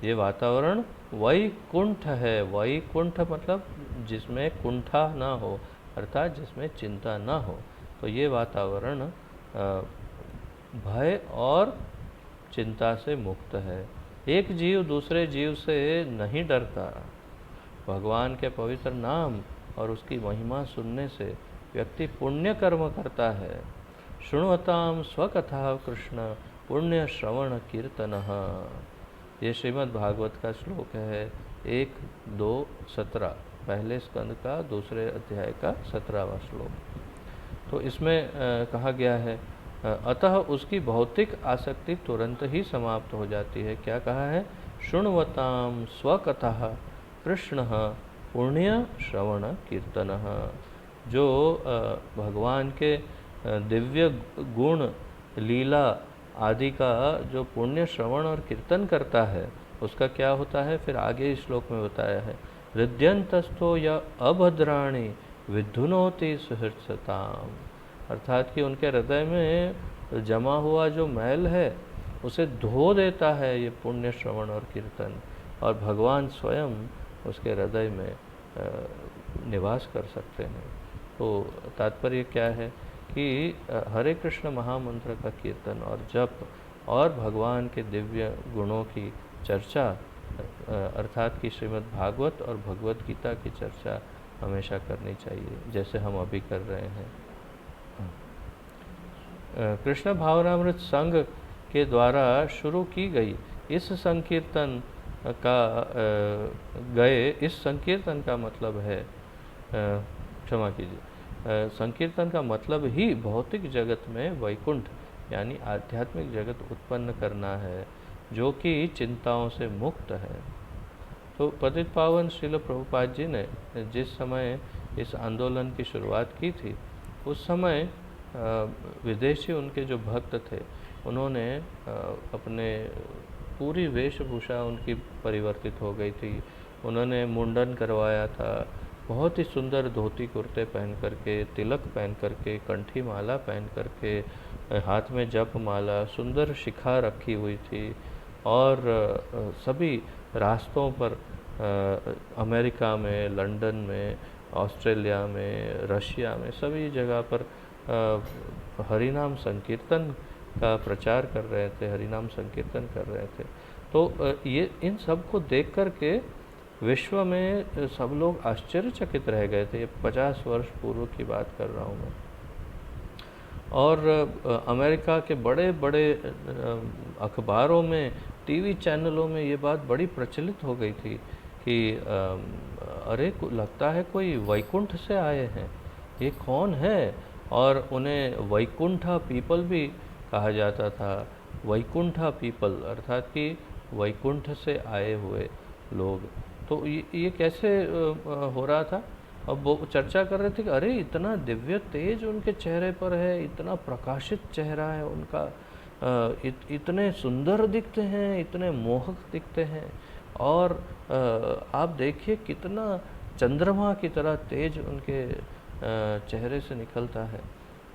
ये वातावरण वैकुंठ है। वैकुंठ मतलब जिसमें कुंठा ना हो, अर्थात जिसमें चिंता ना हो। तो ये वातावरण भय और चिंता से मुक्त है। एक जीव दूसरे जीव से नहीं डरता। भगवान के पवित्र नाम और उसकी महिमा सुनने से व्यक्ति पुण्य कर्म करता है। शृण्वताम स्वकथा कृष्ण पुण्य श्रवण कीर्तनः। ये श्रीमद् भागवत का श्लोक है 1-2-17, पहले स्कंद का दूसरे अध्याय का 17वां श्लोक। तो इसमें कहा गया है, अतः उसकी भौतिक आसक्ति तुरंत ही समाप्त हो जाती है। क्या कहा है? शृण्वताम स्वकथा कृष्ण पुण्य श्रवण कीर्तनः। जो भगवान के दिव्य गुण, लीला आदि का जो पुण्य श्रवण और कीर्तन करता है उसका क्या होता है? फिर आगे इस श्लोक में बताया है, हृदयंतस्थो या अभद्राणि विधुनोति सुहृत्सताम। अर्थात कि उनके हृदय में जमा हुआ जो मैल है उसे धो देता है ये पुण्य श्रवण और कीर्तन, और भगवान स्वयं उसके हृदय में निवास कर सकते हैं। तो तात्पर्य क्या है कि हरे कृष्ण महामंत्र का कीर्तन और जप और भगवान के दिव्य गुणों की चर्चा, अर्थात कि श्रीमद् भागवत और भगवत गीता की चर्चा हमेशा करनी चाहिए, जैसे हम अभी कर रहे हैं। कृष्ण भावनामृत संघ के द्वारा शुरू की गई इस संकीर्तन का मतलब है, क्षमा कीजिए, संकीर्तन का मतलब ही भौतिक जगत में वैकुंठ यानी आध्यात्मिक जगत उत्पन्न करना है जो कि चिंताओं से मुक्त है। तो पतित पावन श्रील प्रभुपाद जी ने जिस समय इस आंदोलन की शुरुआत की थी उस समय विदेशी उनके जो भक्त थे उन्होंने अपने पूरी वेशभूषा उनकी परिवर्तित हो गई थी। उन्होंने मुंडन करवाया था, बहुत ही सुंदर धोती कुर्ते पहन करके, तिलक पहन करके, कंठी माला पहन करके, हाथ में जप माला, सुंदर शिखा रखी हुई थी, और सभी रास्तों पर अमेरिका में, लंदन में, ऑस्ट्रेलिया में, रशिया में, सभी जगह पर हरिनाम संकीर्तन का प्रचार कर रहे थे, हरिनाम संकीर्तन कर रहे थे। तो ये इन सब को देख कर के विश्व में सब लोग आश्चर्यचकित रह गए थे। ये 50 वर्ष पूर्व की बात कर रहा हूँ मैं। और अमेरिका के बड़े बड़े अखबारों में, टीवी चैनलों में ये बात बड़ी प्रचलित हो गई थी कि अरे लगता है कोई वैकुंठ से आए हैं, ये कौन है। और उन्हें वैकुंठा पीपल भी कहा जाता था। वैकुंठा पीपल अर्थात कि वैकुंठ से आए हुए लोग। तो ये कैसे हो रहा था। अब वो चर्चा कर रहे थे कि अरे इतना दिव्य तेज उनके चेहरे पर है, इतना प्रकाशित चेहरा है उनका, इतने सुंदर दिखते हैं, इतने मोहक दिखते हैं। और आप देखिए कितना चंद्रमा की तरह तेज उनके चेहरे से निकलता है।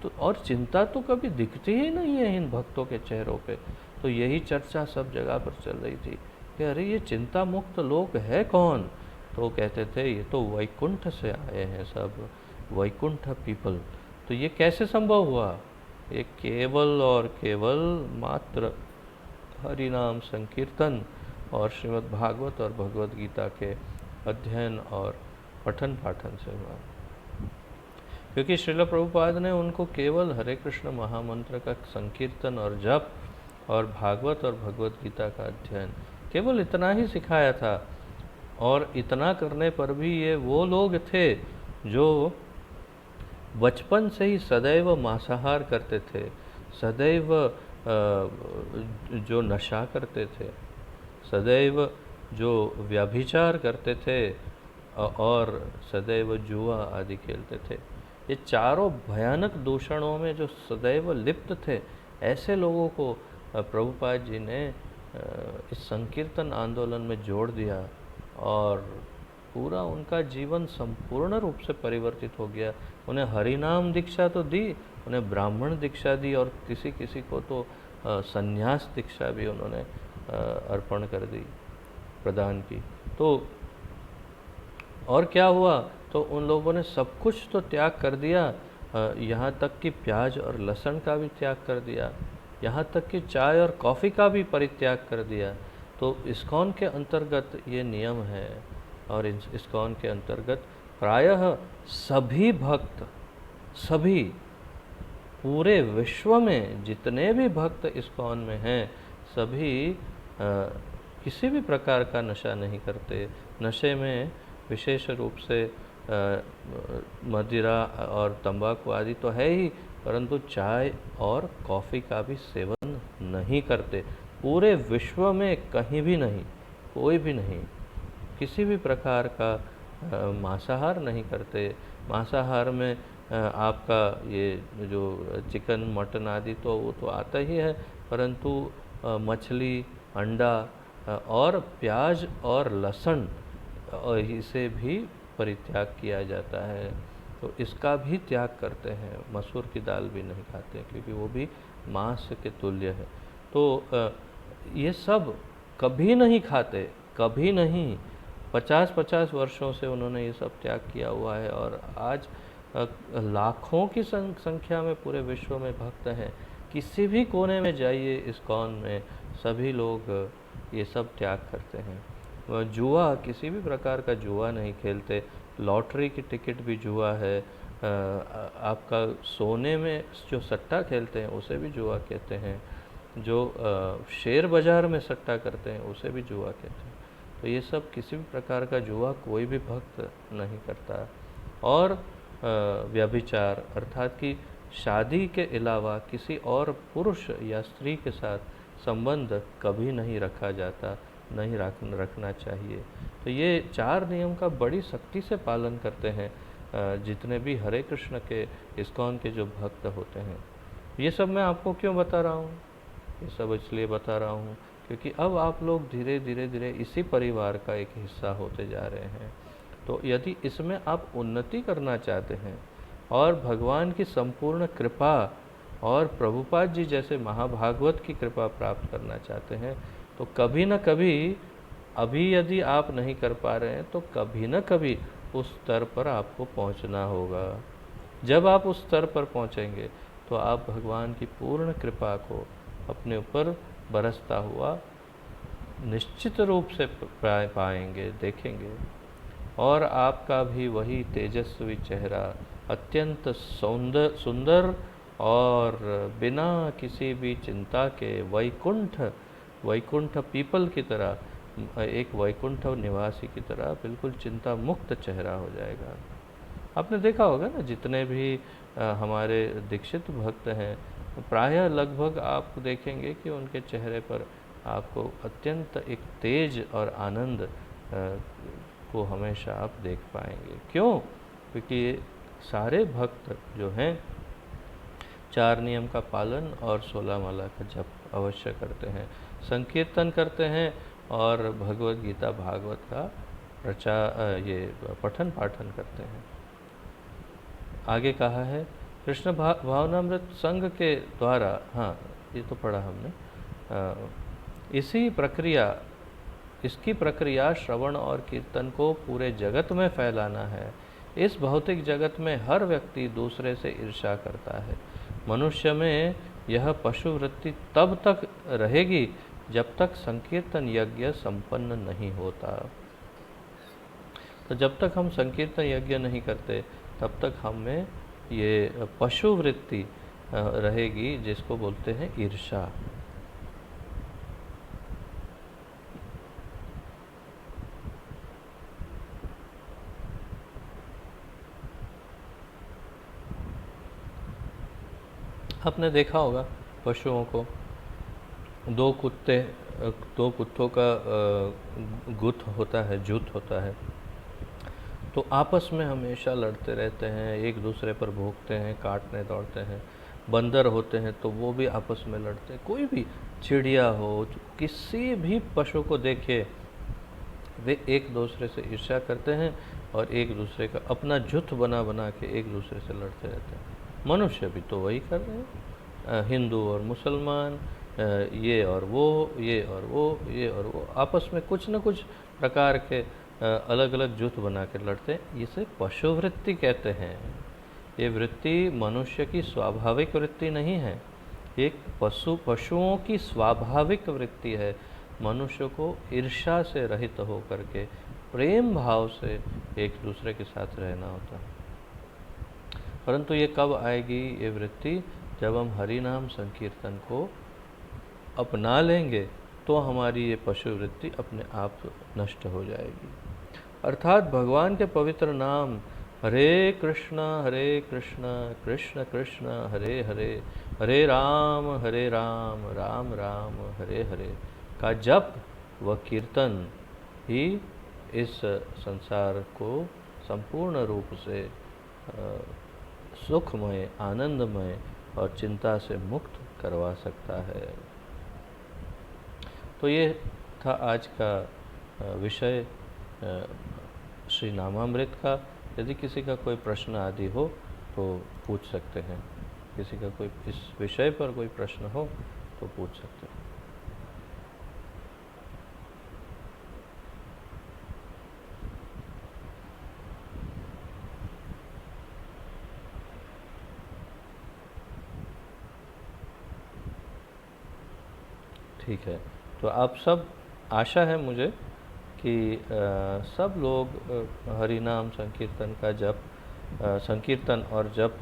तो और चिंता तो कभी दिखती ही नहीं है इन भक्तों के चेहरों पे। तो यही चर्चा सब जगह पर चल रही थी कि अरे ये चिंता मुक्त लोग है कौन। तो कहते थे ये तो वैकुंठ से आए हैं सब, वैकुंठ पीपल। तो ये कैसे संभव हुआ। ये केवल और केवल मात्र हरि नाम संकीर्तन और श्रीमद् भागवत और भगवत गीता के अध्ययन और पठन पाठन से हुआ। क्योंकि श्रील प्रभुपाद ने उनको केवल हरे कृष्ण महामंत्र का संकीर्तन और जप और भागवत और भगवत गीता का अध्ययन, केवल इतना ही सिखाया था। और इतना करने पर भी ये वो लोग थे जो बचपन से ही सदैव मांसाहार करते थे, सदैव जो नशा करते थे, सदैव जो व्यभिचार करते थे और सदैव जुआ आदि खेलते थे। ये चारों भयानक दूषणों में जो सदैव लिप्त थे, ऐसे लोगों को प्रभुपाद जी ने इस संकीर्तन आंदोलन में जोड़ दिया और पूरा उनका जीवन संपूर्ण रूप से परिवर्तित हो गया। उन्हें हरिनाम दीक्षा तो दी, उन्हें ब्राह्मण दीक्षा दी और किसी किसी को तो संन्यास दीक्षा भी उन्होंने अर्पण कर दी, प्रदान की। तो और क्या हुआ, तो उन लोगों ने सब कुछ तो त्याग कर दिया, यहाँ तक कि प्याज और लहसुन का भी त्याग कर दिया, यहाँ तक कि चाय और कॉफ़ी का भी परित्याग कर दिया। तो इस्कॉन के अंतर्गत ये नियम है और इस्कॉन के अंतर्गत प्रायः सभी भक्त, सभी पूरे विश्व में जितने भी भक्त इस्कॉन में हैं, सभी किसी भी प्रकार का नशा नहीं करते। नशे में विशेष रूप से मदिरा और तंबाकू आदि तो है ही, परंतु चाय और कॉफ़ी का भी सेवन नहीं करते। पूरे विश्व में कहीं भी नहीं, कोई भी नहीं, किसी भी प्रकार का मांसाहार नहीं करते। मांसाहार में आपका ये जो चिकन मटन आदि तो वो तो आता ही है, परंतु मछली, अंडा और प्याज और लहसुन इसे भी परित्याग किया जाता है। तो इसका भी त्याग करते हैं। मसूर की दाल भी नहीं खाते क्योंकि वो भी मांस के तुल्य है। तो ये सब कभी नहीं खाते, कभी नहीं। 50-50 वर्षों से उन्होंने ये सब त्याग किया हुआ है और आज लाखों की संख्या में पूरे विश्व में भक्त हैं। किसी भी कोने में जाइए इस्कॉन में, सभी लोग ये सब त्याग करते हैं। जुआ, किसी भी प्रकार का जुआ नहीं खेलते। लॉटरी की टिकट भी जुआ है। आपका सोने में जो सट्टा खेलते हैं उसे भी जुआ कहते हैं। जो शेयर बाज़ार में सट्टा करते हैं उसे भी जुआ कहते हैं। तो ये सब किसी भी प्रकार का जुआ कोई भी भक्त नहीं करता। और व्यभिचार अर्थात कि शादी के अलावा किसी और पुरुष या स्त्री के साथ संबंध कभी नहीं रखा जाता, नहीं रखना चाहिए। तो ये 4 नियम का बड़ी सख्ती से पालन करते हैं जितने भी हरे कृष्ण के इस्कॉन के जो भक्त होते हैं। ये सब मैं आपको क्यों बता रहा हूँ, ये सब इसलिए बता रहा हूँ क्योंकि अब आप लोग धीरे धीरे इसी परिवार का एक हिस्सा होते जा रहे हैं। तो यदि इसमें आप उन्नति करना चाहते हैं और भगवान की संपूर्ण कृपा और प्रभुपाद जी जैसे महाभागवत की कृपा प्राप्त करना चाहते हैं, तो कभी न कभी, अभी यदि आप नहीं कर पा रहे हैं तो कभी न कभी उस स्तर पर आपको पहुंचना होगा। जब आप उस स्तर पर पहुंचेंगे तो आप भगवान की पूर्ण कृपा को अपने ऊपर बरसता हुआ निश्चित रूप से पाएंगे, देखेंगे। और आपका भी वही तेजस्वी चेहरा अत्यंत सुंदर और बिना किसी भी चिंता के वैकुंठ पीपल की तरह एक वैकुंठ निवासी की तरह बिल्कुल चिंता मुक्त चेहरा हो जाएगा। आपने देखा होगा ना, जितने भी हमारे दीक्षित भक्त हैं, प्रायः लगभग आप देखेंगे कि उनके चेहरे पर आपको अत्यंत एक तेज और आनंद को हमेशा आप देख पाएंगे। क्यों? क्योंकि ये सारे भक्त जो हैं 4 नियम का पालन और 16 माला का जप अवश्य करते हैं, संकीर्तन करते हैं और भगवत गीता भागवत का ये पठन पाठन करते हैं। आगे कहा है कृष्ण भावनामृत संघ के द्वारा, हाँ ये तो पढ़ा हमने, इसकी प्रक्रिया श्रवण और कीर्तन को पूरे जगत में फैलाना है। इस भौतिक जगत में हर व्यक्ति दूसरे से ईर्ष्या करता है। मनुष्य में यह पशु वृत्ति तब तक रहेगी जब तक संकीर्तन यज्ञ संपन्न नहीं होता। तो जब तक हम संकीर्तन यज्ञ नहीं करते तब तक हमें ये पशु वृत्ति रहेगी, जिसको बोलते हैं ईर्ष्या। आपने देखा होगा पशुओं को, दो कुत्तों का गुट होता है, जुट होता है, तो आपस में हमेशा लड़ते रहते हैं, एक दूसरे पर भौंकते हैं, काटने दौड़ते हैं। बंदर होते हैं तो वो भी आपस में लड़ते हैं। कोई भी चिड़िया हो, किसी भी पशु को देखिए, वे एक दूसरे से ईर्ष्या करते हैं और एक दूसरे का अपना जुट बना बना के एक दूसरे से लड़ते रहते हैं। मनुष्य भी तो वही कर रहे हैं। हिंदू और मुसलमान, ये और वो आपस में कुछ न कुछ प्रकार के अलग अलग जुट बना कर लड़ते हैं। इसे पशु वृत्ति कहते हैं। ये वृत्ति मनुष्य की स्वाभाविक वृत्ति नहीं है, एक पशुओं की स्वाभाविक वृत्ति है। मनुष्य को ईर्ष्या से रहित होकर के प्रेम भाव से एक दूसरे के साथ रहना होता है। परंतु ये कब आएगी ये वृत्ति? जब हम हरि नाम संकीर्तन को अपना लेंगे तो हमारी ये पशु वृत्ति अपने आप नष्ट हो जाएगी। अर्थात भगवान के पवित्र नाम हरे कृष्ण कृष्ण कृष्ण हरे हरे, हरे राम राम राम हरे हरे का जप व कीर्तन ही इस संसार को संपूर्ण रूप से सुखमय, आनंदमय और चिंता से मुक्त करवा सकता है। तो ये था आज का विषय श्री नामामृत का। यदि किसी का कोई प्रश्न आदि हो तो पूछ सकते हैं, किसी का कोई इस विषय पर कोई प्रश्न हो तो पूछ सकते हैं। ठीक है, तो आप सब, आशा है मुझे कि सब लोग हरि नाम संकीर्तन का जप, संकीर्तन और जप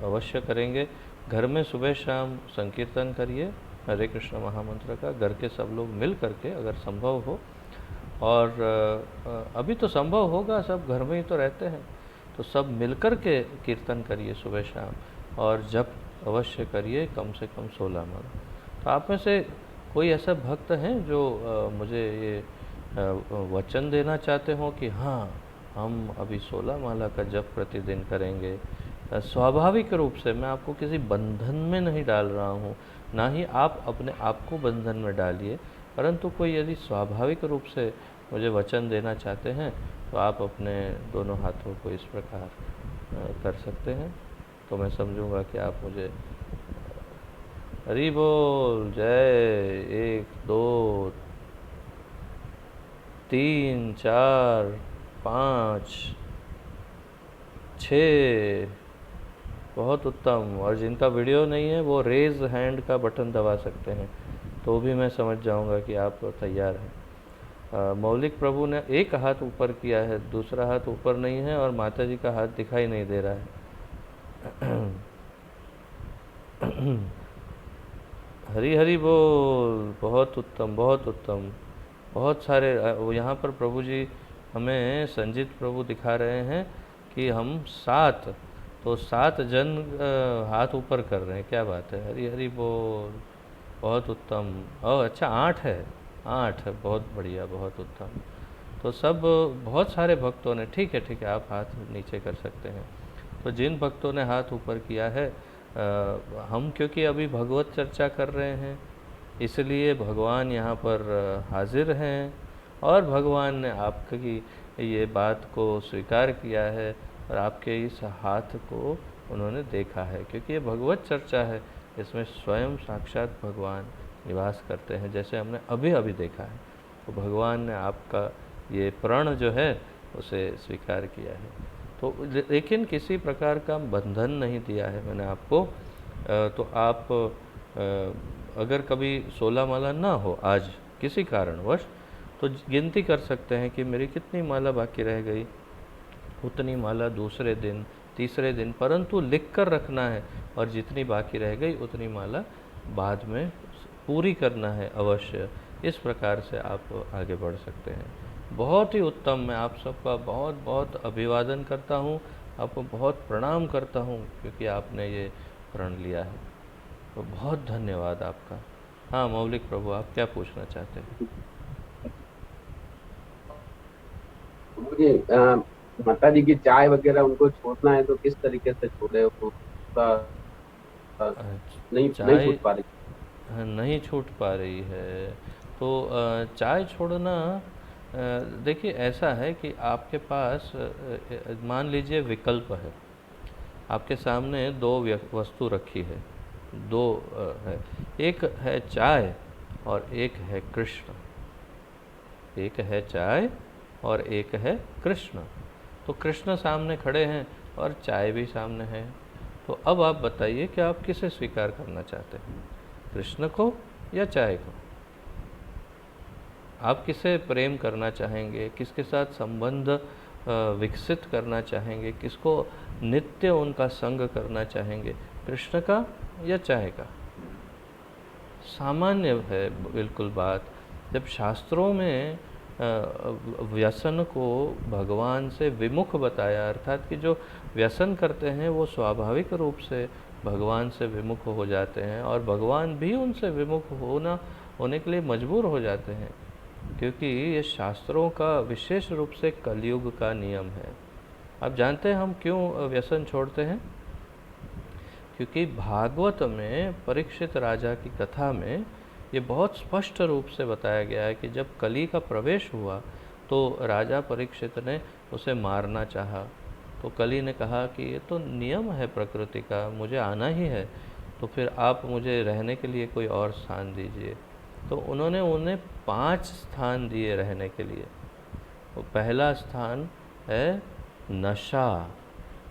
अवश्य करेंगे। घर में सुबह शाम संकीर्तन करिए हरे कृष्ण महामंत्र का, घर के सब लोग मिल करके अगर संभव हो। और अभी तो संभव होगा, सब घर में ही तो रहते हैं, तो सब मिलकर के कीर्तन करिए सुबह शाम, और जप अवश्य करिए कम से कम 16 माला। तो आप में से कोई ऐसा भक्त हैं जो मुझे ये वचन देना चाहते हो कि हाँ हम अभी 16 माला का जप प्रतिदिन करेंगे? स्वाभाविक रूप से, मैं आपको किसी बंधन में नहीं डाल रहा हूँ, ना ही आप अपने आप को बंधन में डालिए, परंतु कोई यदि स्वाभाविक रूप से मुझे वचन देना चाहते हैं तो आप अपने दोनों हाथों को इस प्रकार कर सकते हैं। तो मैं समझूंगा कि आप मुझे हरि बोल जय 1 2 3 4 5 6, बहुत उत्तम। और जिनका वीडियो नहीं है वो रेज हैंड का बटन दबा सकते हैं, तो भी मैं समझ जाऊंगा कि आप तैयार हैं। मौलिक प्रभु ने एक हाथ ऊपर किया है, दूसरा हाथ ऊपर नहीं है, और माता जी का हाथ दिखाई नहीं दे रहा है। हरि हरि बोल, बहुत उत्तम बहुत उत्तम। बहुत सारे यहाँ पर प्रभु जी हमें संजीत प्रभु दिखा रहे हैं कि हम 7, तो 7 जन हाथ ऊपर कर रहे हैं, क्या बात है, हरी हरी बोल, बहुत उत्तम। ओह अच्छा 8 है, 8 है, बहुत बढ़िया, बहुत उत्तम। तो सब बहुत सारे भक्तों ने, ठीक है ठीक है, आप हाथ नीचे कर सकते हैं। तो जिन भक्तों ने हाथ ऊपर किया है, हम क्योंकि अभी भगवत चर्चा कर रहे हैं, इसलिए भगवान यहाँ पर हाजिर हैं, और भगवान ने आपकी ये बात को स्वीकार किया है और आपके इस हाथ को उन्होंने देखा है, क्योंकि ये भगवत चर्चा है, इसमें स्वयं साक्षात भगवान निवास करते हैं, जैसे हमने अभी अभी देखा है। तो भगवान ने आपका ये प्रण जो है उसे स्वीकार किया है। तो लेकिन किसी प्रकार का बंधन नहीं दिया है मैंने आपको। तो आप अगर कभी 16 माला ना हो आज किसी कारणवश, तो गिनती कर सकते हैं कि मेरी कितनी माला बाकी रह गई, उतनी माला दूसरे दिन, तीसरे दिन, परंतु लिख कर रखना है, और जितनी बाकी रह गई उतनी माला बाद में पूरी करना है अवश्य। इस प्रकार से आप आगे बढ़ सकते हैं। बहुत ही उत्तम, मैं आप सबका बहुत बहुत अभिवादन करता हूँ, आपको बहुत प्रणाम करता हूँ, क्योंकि आपने ये प्रण लिया है, तो बहुत धन्यवाद आपका। हाँ मौलिक प्रभु, आप क्या पूछना चाहते हैं? मुझे माता जी की चाय वगैरह उनको छोड़ना है, तो किस तरीके से छोड़े वो थोड़ा नहीं नहीं चाय छूट पा रही। नहीं छूट पा रही है, तो चाय छोड़ना, देखिए ऐसा है कि आपके पास मान लीजिए विकल्प है, आपके सामने दो वस्तु रखी है, दो है, एक है चाय और एक है कृष्ण, एक है चाय और एक है कृष्ण। तो कृष्ण सामने खड़े हैं और चाय भी सामने है, तो अब आप बताइए कि आप किसे स्वीकार करना चाहते हैं, कृष्ण को या चाय को? आप किसे प्रेम करना चाहेंगे, किसके साथ संबंध विकसित करना चाहेंगे, किसको नित्य उनका संग करना चाहेंगे, कृष्ण का या चाय का? सामान्य है बिल्कुल बात। जब शास्त्रों में व्यसन को भगवान से विमुख बताया, अर्थात कि जो व्यसन करते हैं वो स्वाभाविक रूप से भगवान से विमुख हो जाते हैं, और भगवान भी उनसे विमुख होने के लिए मजबूर हो जाते हैं, क्योंकि ये शास्त्रों का विशेष रूप से कलयुग का नियम है। आप जानते हैं हम क्यों व्यसन छोड़ते हैं? क्योंकि भागवत में परीक्षित राजा की कथा में ये बहुत स्पष्ट रूप से बताया गया है कि जब कली का प्रवेश हुआ तो राजा परीक्षित ने उसे मारना चाहा, तो कली ने कहा कि ये तो नियम है प्रकृति का, मुझे आना ही है, तो फिर आप मुझे रहने के लिए कोई और स्थान दीजिए। तो उन्होंने उन्हें 5 स्थान दिए रहने के लिए। तो पहला स्थान है नशा,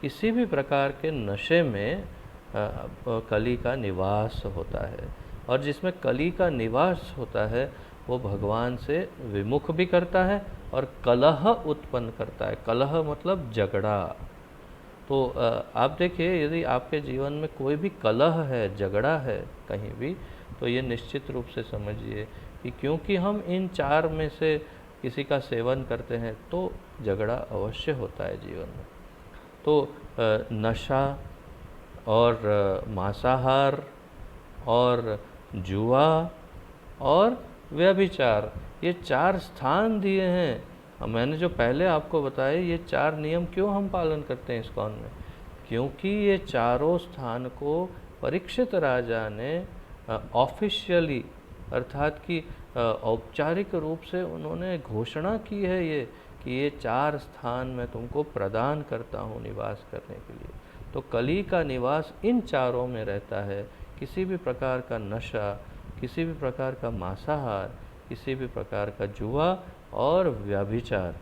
किसी भी प्रकार के नशे में कली का निवास होता है, और जिसमें कली का निवास होता है वो भगवान से विमुख भी करता है और कलह उत्पन्न करता है। कलह मतलब झगड़ा। तो आप देखिए, यदि आपके जीवन में कोई भी कलह है, झगड़ा है कहीं भी, तो ये निश्चित रूप से समझिए कि क्योंकि हम इन 4 में से किसी का सेवन करते हैं तो झगड़ा अवश्य होता है जीवन में। तो नशा और मांसाहार और जुआ और व्यभिचार, ये 4 स्थान दिए हैं। मैंने जो पहले आपको बताए ये 4 नियम क्यों हम पालन करते हैं इस्कॉन में, क्योंकि ये चारों स्थान को परीक्षित राजा ने ऑफिशियली, अर्थात कि औपचारिक रूप से उन्होंने घोषणा की है ये, कि ये 4 स्थान मैं तुमको प्रदान करता हूँ निवास करने के लिए। तो कली का निवास इन चारों में रहता है। किसी भी प्रकार का नशा, किसी भी प्रकार का मांसाहार, किसी भी प्रकार का जुआ और व्यभिचार।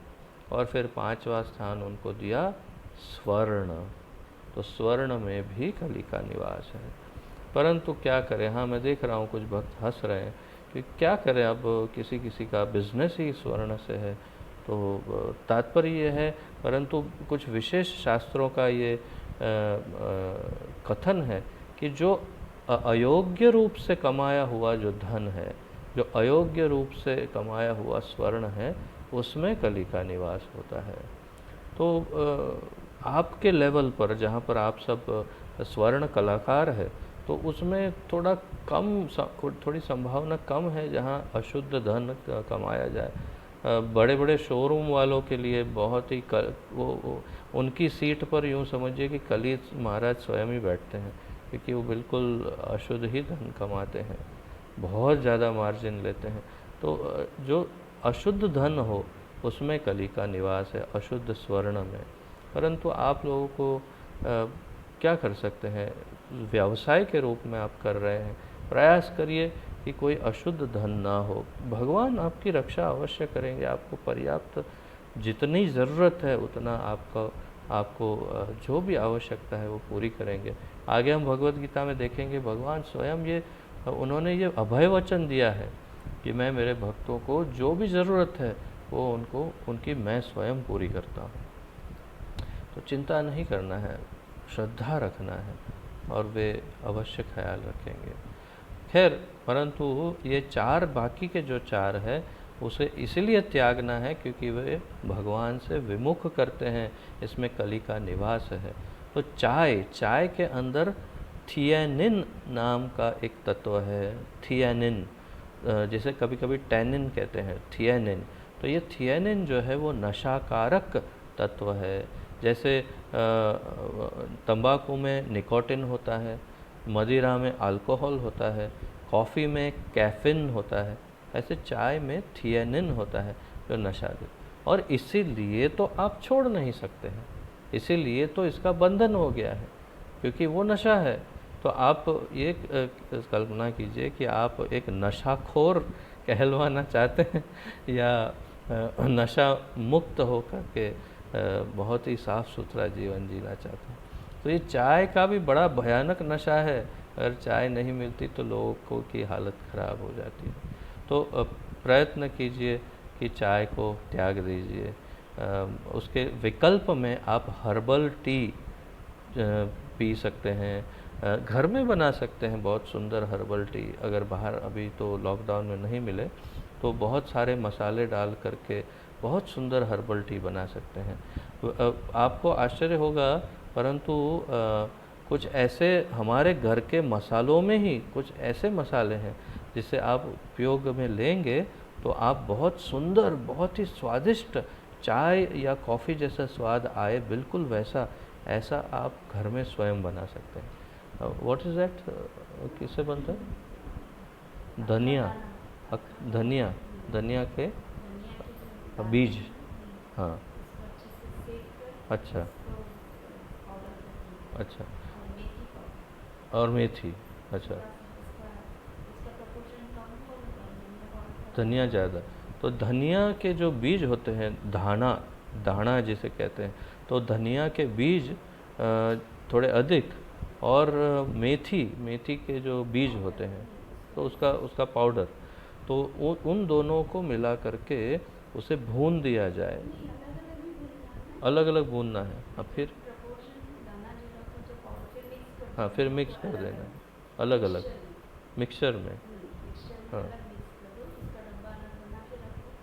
और फिर 5वां स्थान उनको दिया स्वर्ण, तो स्वर्ण में भी कली का निवास है। परंतु क्या करें, हाँ मैं देख रहा हूँ कुछ भक्त हंस रहे हैं कि क्या करें, अब किसी किसी का बिजनेस ही स्वर्ण से है, तो तात्पर्य ये है। परंतु कुछ विशेष शास्त्रों का ये कथन है कि जो अयोग्य रूप से कमाया हुआ जो धन है, जो अयोग्य रूप से कमाया हुआ स्वर्ण है उसमें कली का निवास होता है। तो आपके लेवल पर जहाँ पर आप सब स्वर्ण कलाकार है, तो उसमें थोड़ा थोड़ी संभावना कम है जहाँ अशुद्ध धन कमाया जाए। बड़े बड़े शोरूम वालों के लिए बहुत ही वो उनकी सीट पर यूँ समझिए कि कली महाराज स्वयं ही बैठते हैं, क्योंकि वो बिल्कुल अशुद्ध ही धन कमाते हैं, बहुत ज़्यादा मार्जिन लेते हैं। तो जो अशुद्ध धन हो उसमें कली का निवास है, अशुद्ध स्वर्ण में। परंतु आप लोगों को क्या कर सकते हैं, व्यवसाय के रूप में आप कर रहे हैं, प्रयास करिए कि कोई अशुद्ध धन ना हो। भगवान आपकी रक्षा अवश्य करेंगे, आपको पर्याप्त जितनी ज़रूरत है उतना आपको जो भी आवश्यकता है वो पूरी करेंगे। आगे हम भगवत गीता में देखेंगे भगवान स्वयं उन्होंने ये अभय वचन दिया है कि मैं मेरे भक्तों को जो भी ज़रूरत है वो उनकी मैं स्वयं पूरी करता हूँ। तो चिंता नहीं करना है, श्रद्धा रखना है और वे अवश्य ख्याल रखेंगे। खैर, परंतु ये चार बाकी के जो चार है उसे इसलिए त्यागना है क्योंकि वे भगवान से विमुख करते हैं, इसमें कली का निवास है। तो चाय के अंदर थियानिन नाम का एक तत्व है। थियानिन, जिसे कभी कभी टैनिन कहते हैं, थियानिन। तो ये थियानिन जो है वो नशाकारक तत्व है। जैसे तंबाकू में निकोटिन होता है, मदिरा में अल्कोहल होता है, कॉफ़ी में कैफीन होता है, ऐसे चाय में थियानिन होता है जो नशा दे। और इसीलिए तो आप छोड़ नहीं सकते हैं, इसीलिए तो इसका बंधन हो गया है, क्योंकि वो नशा है। तो आप ये कल्पना कीजिए कि आप एक नशाखोर कहलवाना चाहते हैं या नशा मुक्त होकर के बहुत ही साफ़ सुथरा जीवन जीना चाहते हैं। तो ये चाय का भी बड़ा भयानक नशा है। अगर चाय नहीं मिलती तो लोगों की हालत ख़राब हो जाती है। तो प्रयत्न कीजिए कि चाय को त्याग दीजिए। उसके विकल्प में आप हर्बल टी पी सकते हैं, घर में बना सकते हैं बहुत सुंदर हर्बल टी। अगर बाहर अभी तो लॉकडाउन में नहीं मिले तो बहुत सारे मसाले डाल करके बहुत सुंदर हर्बल टी बना सकते हैं। तो आपको आश्चर्य होगा, परंतु कुछ ऐसे हमारे घर के मसालों में ही कुछ ऐसे मसाले हैं जिसे आप उपयोग में लेंगे तो आप बहुत सुंदर, बहुत ही स्वादिष्ट चाय या कॉफ़ी जैसा स्वाद आए, बिल्कुल वैसा ऐसा आप घर में स्वयं बना सकते हैं। व्हाट इज़ दैट, किससे बनता है? धनिया, धनिया, धनिया के बीज। हाँ, अच्छा अच्छा। और मेथी, अच्छा। धनिया ज़्यादा, तो धनिया के जो बीज होते हैं, धाना, दाना जिसे कहते हैं, तो धनिया के बीज थोड़े अधिक, और मेथी, मेथी के जो बीज होते हैं तो उसका उसका पाउडर, तो उन दोनों को मिला करके उसे भून दिया जाए। अलग अलग भूनना है, हाँ फिर, हाँ फिर मिक्स कर देना है अलग अलग मिक्सचर में। हाँ,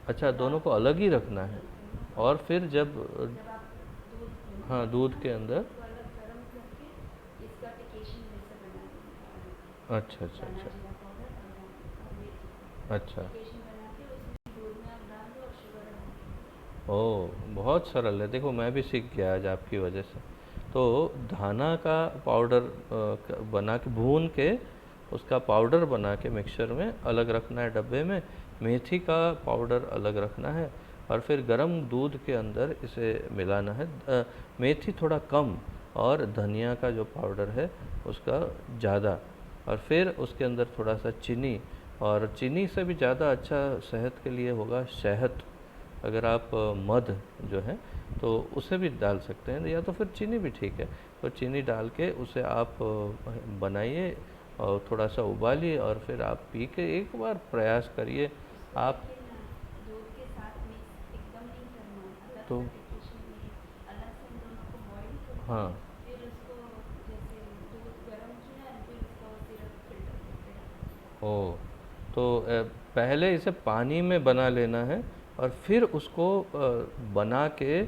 अच्छा, दोनों को अलग ही रखना है। और फिर जब, हाँ, दूध के अंदर, अच्छा अच्छा अच्छा अच्छा। ओह, बहुत सरल है, देखो मैं भी सीख गया आज आपकी वजह से। तो धाना का पाउडर बना के, भून के उसका पाउडर बना के मिक्सचर में अलग रखना है डब्बे में। मेथी का पाउडर अलग रखना है और फिर गर्म दूध के अंदर इसे मिलाना है। मेथी थोड़ा कम और धनिया का जो पाउडर है उसका ज़्यादा, और फिर उसके अंदर थोड़ा सा चीनी, और चीनी से भी ज़्यादा अच्छा सेहत के लिए होगा शहद। अगर आप मध जो है तो उसे भी डाल सकते हैं, या तो फिर चीनी भी ठीक है। तो चीनी डाल के उसे आप बनाइए और थोड़ा सा उबालिए और फिर आप पी के एक बार प्रयास करिए आप। तो हाँ, ओ, तो पहले इसे पानी में बना लेना है और फिर उसको बना के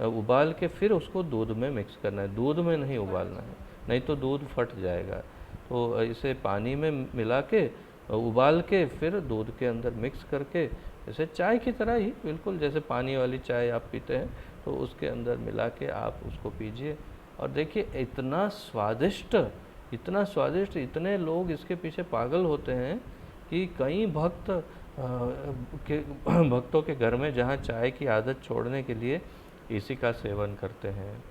उबाल के फिर उसको दूध में मिक्स करना है, दूध में नहीं उबालना है, नहीं तो दूध फट जाएगा। तो इसे पानी में मिला के उबाल के फिर दूध के अंदर मिक्स करके जैसे चाय की तरह ही, बिल्कुल जैसे पानी वाली चाय आप पीते हैं, तो उसके अंदर मिला के आप उसको पीजिए। और देखिए इतना स्वादिष्ट, इतना स्वादिष्ट, इतने लोग इसके पीछे पागल होते हैं कि कई भक्त के भक्तों के घर में जहाँ चाय की आदत छोड़ने के लिए इसी का सेवन करते हैं।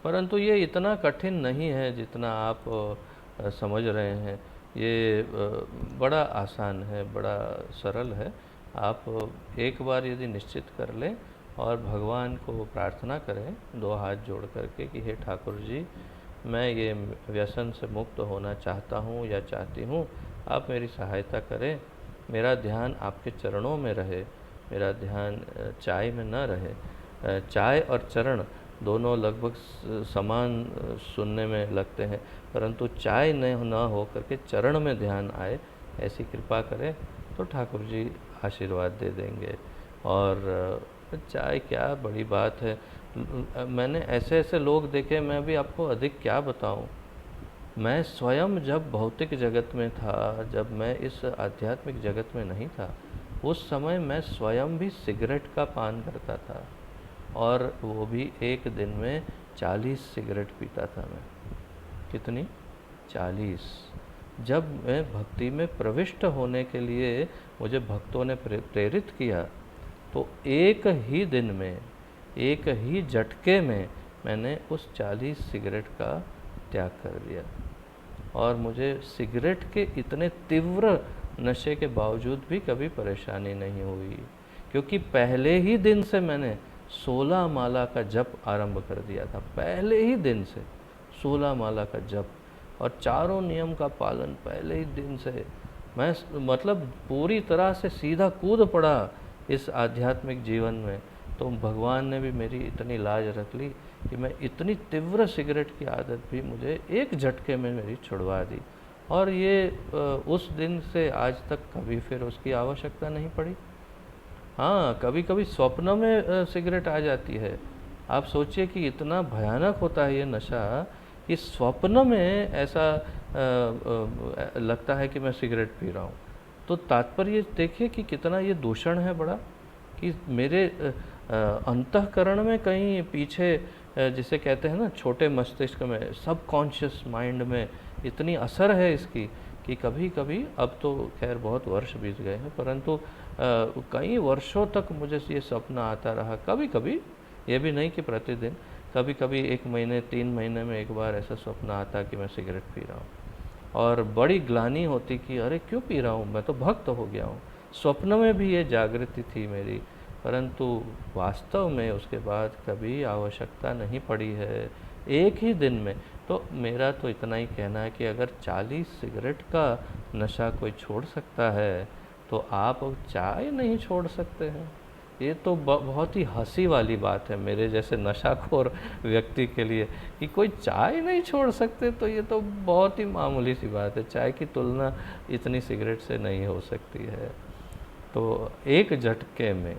परंतु ये इतना कठिन नहीं है जितना आप समझ रहे हैं। ये बड़ा आसान है, बड़ा सरल है। आप एक बार यदि निश्चित कर लें और भगवान को प्रार्थना करें दो हाथ जोड़ करके कि हे ठाकुर जी, मैं ये व्यसन से मुक्त होना चाहता हूँ या चाहती हूँ, आप मेरी सहायता करें, मेरा ध्यान आपके चरणों में रहे, मेरा ध्यान चाय में न रहे। चाय और चरण दोनों लगभग समान सुनने में लगते हैं, परंतु चाय न हो करके चरण में ध्यान आए, ऐसी कृपा करें तो ठाकुर जी आशीर्वाद दे देंगे। और चाय क्या बड़ी बात है। मैंने ऐसे ऐसे लोग देखे, मैं भी आपको अधिक क्या बताऊं। मैं स्वयं जब भौतिक जगत में था, जब मैं इस आध्यात्मिक जगत में नहीं था, उस समय मैं स्वयं भी सिगरेट का पान करता था, और वो भी एक दिन में 40 सिगरेट पीता था मैं। कितनी? 40। जब मैं भक्ति में प्रविष्ट होने के लिए मुझे भक्तों ने प्रेरित किया, तो एक ही दिन में, एक ही झटके में मैंने उस 40 सिगरेट का त्याग कर दिया। और मुझे सिगरेट के इतने तीव्र नशे के बावजूद भी कभी परेशानी नहीं हुई, क्योंकि पहले ही दिन से मैंने 16 माला का जप आरंभ कर दिया था। पहले ही दिन से 16 माला का जप और चारों नियम का पालन पहले ही दिन से। मैं मतलब पूरी तरह से सीधा कूद पड़ा इस आध्यात्मिक जीवन में। तो भगवान ने भी मेरी इतनी लाज रख ली कि मैं इतनी तीव्र सिगरेट की आदत भी मुझे एक झटके में मेरी छुड़वा दी। और ये उस दिन से आज तक कभी फिर उसकी आवश्यकता नहीं पड़ी। हाँ, कभी कभी स्वप्न में सिगरेट आ जाती है। आप सोचिए कि इतना भयानक होता है ये नशा कि स्वप्न में ऐसा लगता है कि मैं सिगरेट पी रहा हूँ। तो तात्पर्य देखिए कि कितना ये दूषण है बड़ा, कि मेरे अंतःकरण में कहीं पीछे, जिसे कहते हैं ना छोटे मस्तिष्क में, सब कॉन्शियस माइंड में इतनी असर है इसकी कि कभी कभी, अब तो खैर बहुत वर्ष बीत गए हैं, परंतु कई वर्षों तक मुझे ये सपना आता रहा। कभी कभी, ये भी नहीं कि प्रतिदिन, कभी कभी 1 महीने 3 महीने में एक बार ऐसा स्वप्न आता कि मैं सिगरेट पी रहा हूँ। और बड़ी ग्लानि होती कि अरे क्यों पी रहा हूँ, मैं तो भक्त हो गया हूँ। स्वप्न में भी ये जागृति थी मेरी, परंतु वास्तव में उसके बाद कभी आवश्यकता नहीं पड़ी है, एक ही दिन में। तो मेरा तो इतना ही कहना है कि अगर 40 सिगरेट का नशा कोई छोड़ सकता है, तो आप चाय नहीं छोड़ सकते हैं। ये तो बहुत ही हंसी वाली बात है मेरे जैसे नशाखोर व्यक्ति के लिए कि कोई चाय नहीं छोड़ सकते। तो ये तो बहुत ही मामूली सी बात है, चाय की तुलना इतनी सिगरेट से नहीं हो सकती है। तो एक झटके में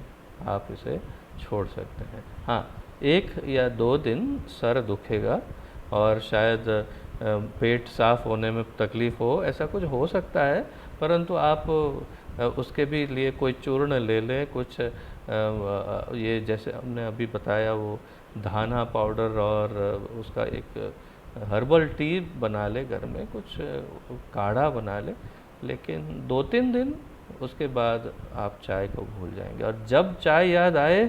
आप इसे छोड़ सकते हैं। हाँ, 1 या 2 दिन सर दुखेगा और शायद पेट साफ होने में तकलीफ़ हो, ऐसा कुछ हो सकता है, परंतु आप उसके भी लिए कोई चूर्ण ले लें, कुछ ये जैसे हमने अभी बताया वो धाना पाउडर, और उसका एक हर्बल टी बना ले घर में, कुछ काढ़ा बना ले। लेकिन 2-3 दिन उसके बाद आप चाय को भूल जाएंगे। और जब चाय याद आए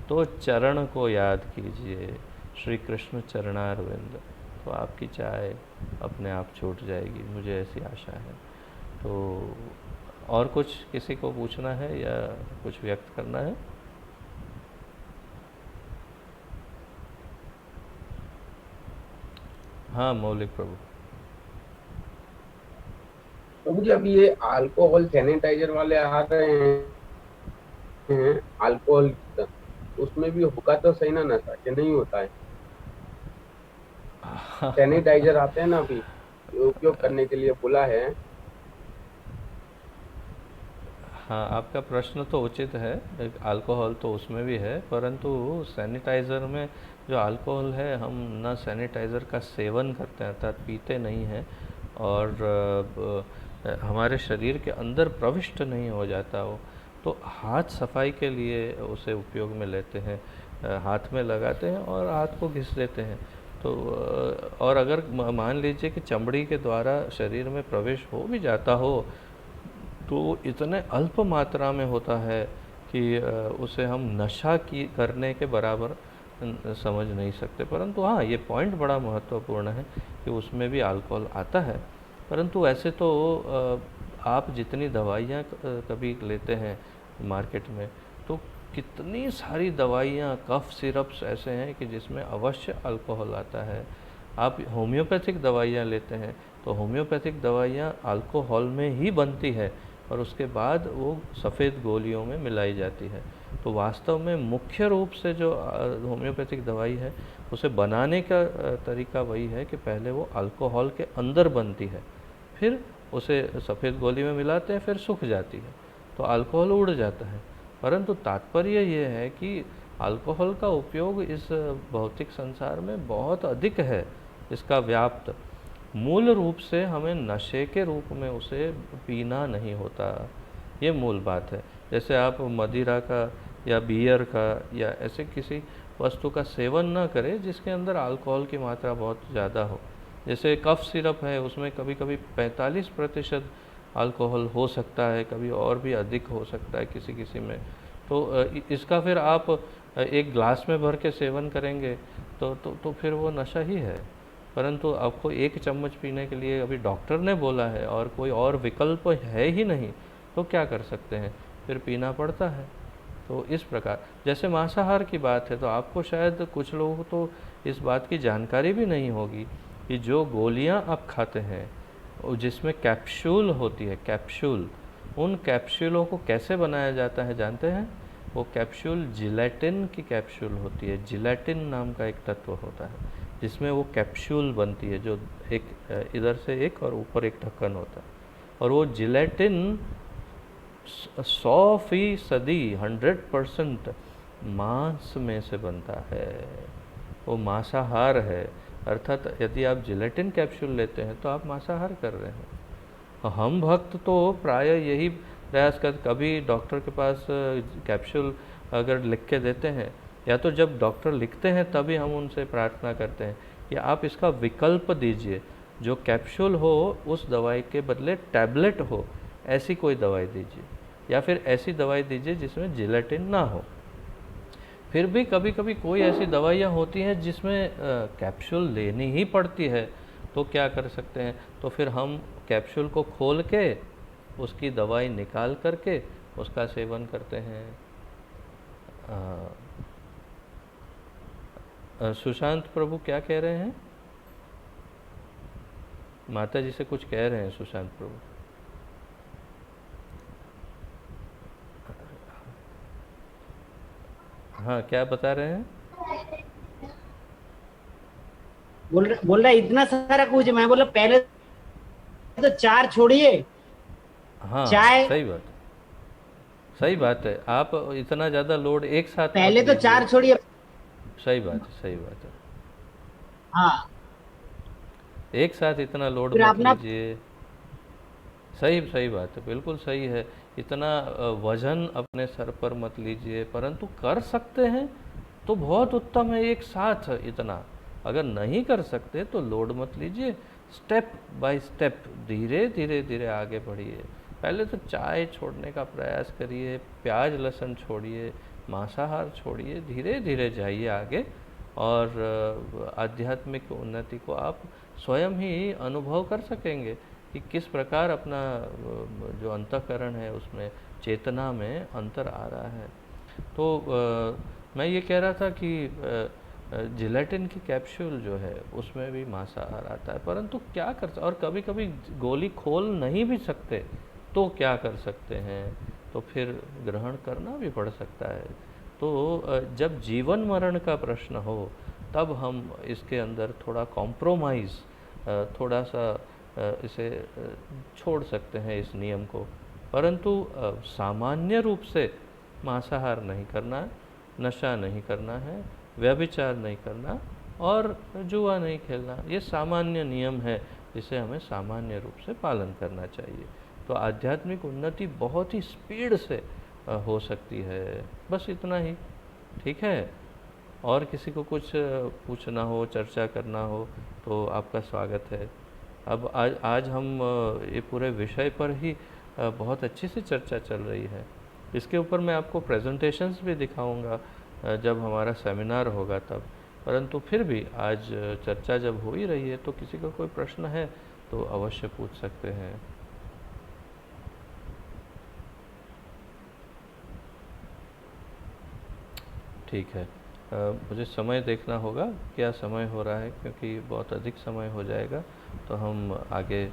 तो चरण को याद कीजिए, श्री कृष्ण चरणारविंद, तो आपकी चाय अपने आप छूट जाएगी, मुझे ऐसी आशा है। तो और कुछ किसी को पूछना है या कुछ व्यक्त करना है? हाँ, मौलिक प्रभु। तो मुझे अभी ये अल्कोहल सैनिटाइजर वाले आ रहे हैं, अल्कोहल, उसमें भी होगा तो सही ना नशा, कि नहीं होता है? सैनिटाइजर आते हैं ना अभी, ये उपयोग करने के लिए बोला है। हाँ, आपका प्रश्न तो उचित है। अल्कोहल तो उसमें भी है, परंतु सैनिटाइज़र में जो अल्कोहल है, हम ना सैनिटाइज़र का सेवन करते हैं अर्थात पीते नहीं हैं, और हमारे शरीर के अंदर प्रविष्ट नहीं हो जाता वो। तो हाथ सफाई के लिए उसे उपयोग में लेते हैं, हाथ में लगाते हैं और हाथ को घिस देते हैं। तो और अगर मान लीजिए कि चमड़ी के द्वारा शरीर में प्रवेश हो भी जाता हो, तो इतने अल्प मात्रा में होता है कि उसे हम नशा की करने के बराबर समझ नहीं सकते। परंतु हाँ, ये पॉइंट बड़ा महत्वपूर्ण है कि उसमें भी अल्कोहल आता है। परंतु ऐसे तो आप जितनी दवाइयाँ कभी लेते हैं मार्केट में, तो कितनी सारी दवाइयाँ, कफ सिरप्स ऐसे हैं कि जिसमें अवश्य अल्कोहल आता है। आप होम्योपैथिक दवाइयाँ लेते हैं तो होम्योपैथिक दवाइयाँ अल्कोहल में ही बनती है और उसके बाद वो सफ़ेद गोलियों में मिलाई जाती है। तो वास्तव में मुख्य रूप से जो होम्योपैथिक दवाई है, उसे बनाने का तरीका वही है कि पहले वो अल्कोहल के अंदर बनती है, फिर उसे सफ़ेद गोली में मिलाते हैं, फिर सूख जाती है, तो अल्कोहल उड़ जाता है। परंतु तात्पर्य ये है कि अल्कोहल का उपयोग इस भौतिक संसार में बहुत अधिक है, इसका व्याप्त। मूल रूप से हमें नशे के रूप में उसे पीना नहीं होता, ये मूल बात है। जैसे आप मदिरा का या बियर का या ऐसे किसी वस्तु का सेवन ना करें जिसके अंदर अल्कोहल की मात्रा बहुत ज़्यादा हो। जैसे कफ सिरप है, उसमें कभी कभी 45% अल्कोहल हो सकता है, कभी और भी अधिक हो सकता है किसी किसी में। तो इसका फिर आप एक ग्लास में भर के सेवन करेंगे तो फिर वो नशा ही है। परंतु आपको एक चम्मच पीने के लिए अभी डॉक्टर ने बोला है और कोई और विकल्प है ही नहीं, तो क्या कर सकते हैं, फिर पीना पड़ता है। तो इस प्रकार जैसे मांसाहार की बात है, तो आपको शायद कुछ लोगों को तो इस बात की जानकारी भी नहीं होगी कि जो गोलियां आप खाते हैं जिसमें कैप्सूल होती है, कैप्सूल, उन कैप्सूलों को कैसे बनाया जाता है जानते हैं? वो कैप्सूल जिलेटिन की कैप्सूल होती है। जिलेटिन नाम का एक तत्व होता है जिसमें वो कैप्सूल बनती है, जो एक इधर से एक और ऊपर एक ढक्कन होता है, और वो जिलेटिन 100% 100% मांस में से बनता है। वो मांसाहार है, अर्थात यदि आप जिलेटिन कैप्सूल लेते हैं तो आप मांसाहार कर रहे हैं। हम भक्त तो प्राय यही प्रयास कर, कभी डॉक्टर के पास कैप्सूल अगर लिख के देते हैं, या तो जब डॉक्टर लिखते हैं तभी हम उनसे प्रार्थना करते हैं कि आप इसका विकल्प दीजिए, जो कैप्सूल हो उस दवाई के बदले टैबलेट हो, ऐसी कोई दवाई दीजिए, या फिर ऐसी दवाई दीजिए जिसमें जिलेटिन ना हो। फिर भी कभी कभी कोई ऐसी दवाइयाँ होती हैं जिसमें कैप्सूल लेनी ही पड़ती है, तो क्या कर सकते हैं, तो फिर हम कैप्सूल को खोल के उसकी दवाई निकाल करके उसका सेवन करते हैं। सुशांत प्रभु क्या कह रहे हैं? माता जी से कुछ कह रहे हैं सुशांत प्रभु। हाँ, क्या बता रहे हैं? बोल रहा है इतना सारा कुछ। मैं बोला पहले तो चार छोड़िए, हाँ, चाय सही बात है, सही बात है। आप इतना ज़्यादा लोड एक साथ मत पहले तो लीजिए। चार छोड़िए। सही बात है, सही बात है। हाँ, एक साथ इतना लोड फिर मत अपना लीजिए। सही सही बात है, बिल्कुल सही है। इतना वजन अपने सर पर मत लीजिए, परंतु कर सकते हैं तो बहुत उत्तम है एक साथ इतना। अगर नहीं कर सकते तो लोड मत लीजिए, स्टेप बाय स्टेप धीरे धीरे धीरे आगे बढ़िए। पहले तो चाय छोड़ने का प्रयास करिए, प्याज लहसुन छोड़िए, मांसाहार छोड़िए, धीरे धीरे जाइए आगे, और आध्यात्मिक उन्नति को आप स्वयं ही अनुभव कर सकेंगे कि किस प्रकार अपना जो अंतःकरण है उसमें चेतना में अंतर आ रहा है। तो मैं ये कह रहा था कि जिलेटिन की कैप्सूल जो है उसमें भी मांसाहार आता है, परंतु क्या कर, और कभी कभी गोली खोल नहीं भी सकते तो क्या कर सकते हैं, तो फिर ग्रहण करना भी पड़ सकता है। तो जब जीवन मरण का प्रश्न हो तब हम इसके अंदर थोड़ा कॉम्प्रोमाइज़, थोड़ा सा इसे छोड़ सकते हैं इस नियम को, परंतु सामान्य रूप से मांसाहार नहीं करना, नशा नहीं करना है, व्यभिचार नहीं करना और जुआ नहीं खेलना, ये सामान्य नियम है जिसे हमें सामान्य रूप से पालन करना चाहिए। तो आध्यात्मिक उन्नति बहुत ही स्पीड से हो सकती है। बस इतना ही, ठीक है। और किसी को कुछ पूछना हो, चर्चा करना हो तो आपका स्वागत है। अब आज हम ये पूरे विषय पर ही बहुत अच्छी सी चर्चा चल रही है। इसके ऊपर मैं आपको प्रेजेंटेशंस भी दिखाऊंगा जब हमारा सेमिनार होगा तब। परंतु फिर भी आज चर्चा जब हो ही रही है तो किसी का कोई प्रश्न है तो अवश्य पूछ सकते हैं। ठीक है, मुझे समय देखना होगा क्या समय हो रहा है, क्योंकि बहुत अधिक समय हो जाएगा तो हम आगे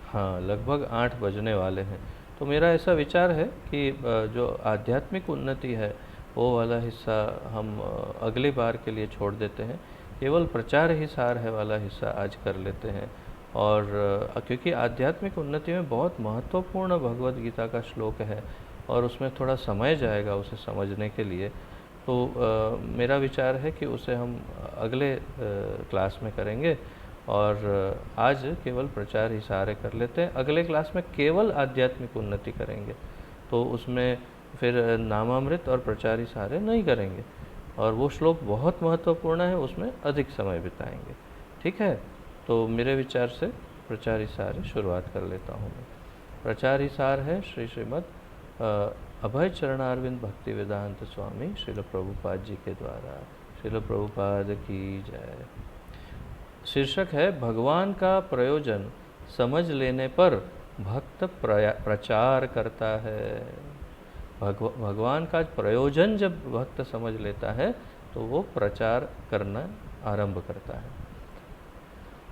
हाँ, लगभग 8 बजने वाले हैं। तो मेरा ऐसा विचार है कि जो आध्यात्मिक उन्नति है वो वाला हिस्सा हम अगली बार के लिए छोड़ देते हैं, केवल प्रचार ही सार है वाला हिस्सा आज कर लेते हैं। और क्योंकि आध्यात्मिक उन्नति में बहुत महत्वपूर्ण भगवत गीता का श्लोक है और उसमें थोड़ा समय जाएगा उसे समझने के लिए, तो मेरा विचार है कि उसे हम अगले क्लास में करेंगे। और आज केवल प्रचार ही सारे कर लेते हैं। अगले क्लास में केवल आध्यात्मिक उन्नति करेंगे, तो उसमें फिर नामामृत और प्रचार ही सारे नहीं करेंगे। और वो श्लोक बहुत महत्वपूर्ण है, उसमें अधिक समय बिताएंगे। ठीक है, तो मेरे विचार से प्रचार ही सारे शुरुआत कर लेता हूँ मैं। प्रचार ही सार है श्रीमद् अभय चरणारविंद भक्ति वेदांत स्वामी श्रील प्रभुपाद जी के द्वारा। श्रील प्रभुपाद की जय। शीर्षक है भगवान का प्रयोजन समझ लेने पर भक्त प्रचार करता है। भगवान का प्रयोजन जब भक्त समझ लेता है तो वो प्रचार करना आरंभ करता है।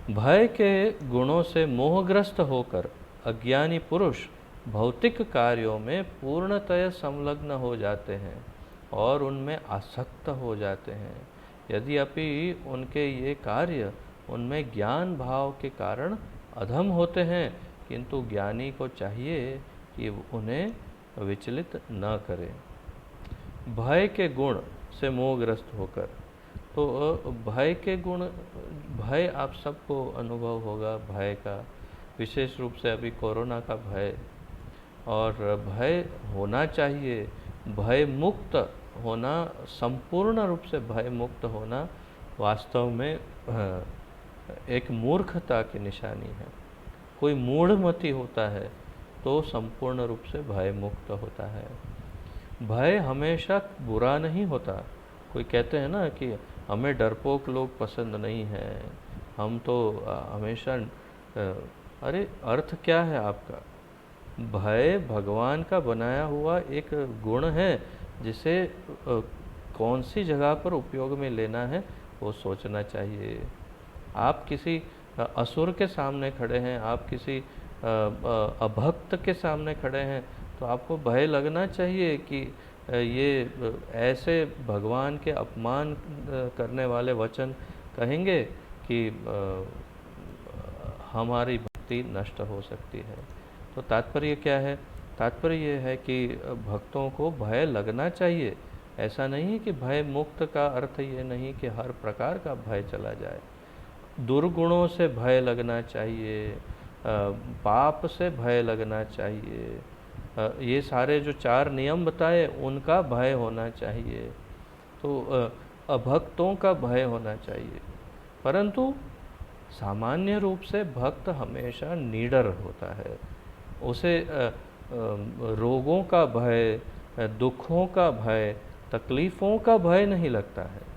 भय के गुणों से मोहग्रस्त होकर अज्ञानी पुरुष भौतिक कार्यों में पूर्णतः संलग्न हो जाते हैं और उनमें आसक्त हो जाते हैं। यद्यपि उनके ये कार्य उनमें ज्ञान भाव के कारण अधम होते हैं, किंतु ज्ञानी को चाहिए कि उन्हें विचलित न करे। भय के गुण से मोहग्रस्त होकर, तो भय के गुण, भय आप सबको अनुभव होगा भय का, विशेष रूप से अभी कोरोना का भय। और भय होना चाहिए, भय मुक्त होना, संपूर्ण रूप से भय मुक्त होना वास्तव में एक मूर्खता की निशानी है। कोई मूढ़मति होता है तो संपूर्ण रूप से भय मुक्त होता है। भय हमेशा बुरा नहीं होता। कोई कहते हैं ना कि हमें डरपोक लोग पसंद नहीं हैं, हम तो हमेशा अरे अर्थ क्या है आपका? भय भगवान का बनाया हुआ एक गुण है जिसे कौन सी जगह पर उपयोग में लेना है वो सोचना चाहिए। आप किसी असुर के सामने खड़े हैं, आप किसी अभक्त के सामने खड़े हैं, तो आपको भय लगना चाहिए कि ये ऐसे भगवान के अपमान करने वाले वचन कहेंगे कि हमारी भक्ति नष्ट हो सकती है। तो तात्पर्य क्या है? तात्पर्य ये है कि भक्तों को भय लगना चाहिए। ऐसा नहीं है कि भय मुक्त का अर्थ ये नहीं कि हर प्रकार का भय चला जाए। दुर्गुणों से भय लगना चाहिए, पाप से भय लगना चाहिए, ये सारे जो 4 नियम बताए उनका भय होना चाहिए। तो अभक्तों का भय होना चाहिए। परंतु सामान्य रूप से भक्त हमेशा निडर होता है। उसे रोगों का भय, दुखों का भय, तकलीफ़ों का भय नहीं लगता है।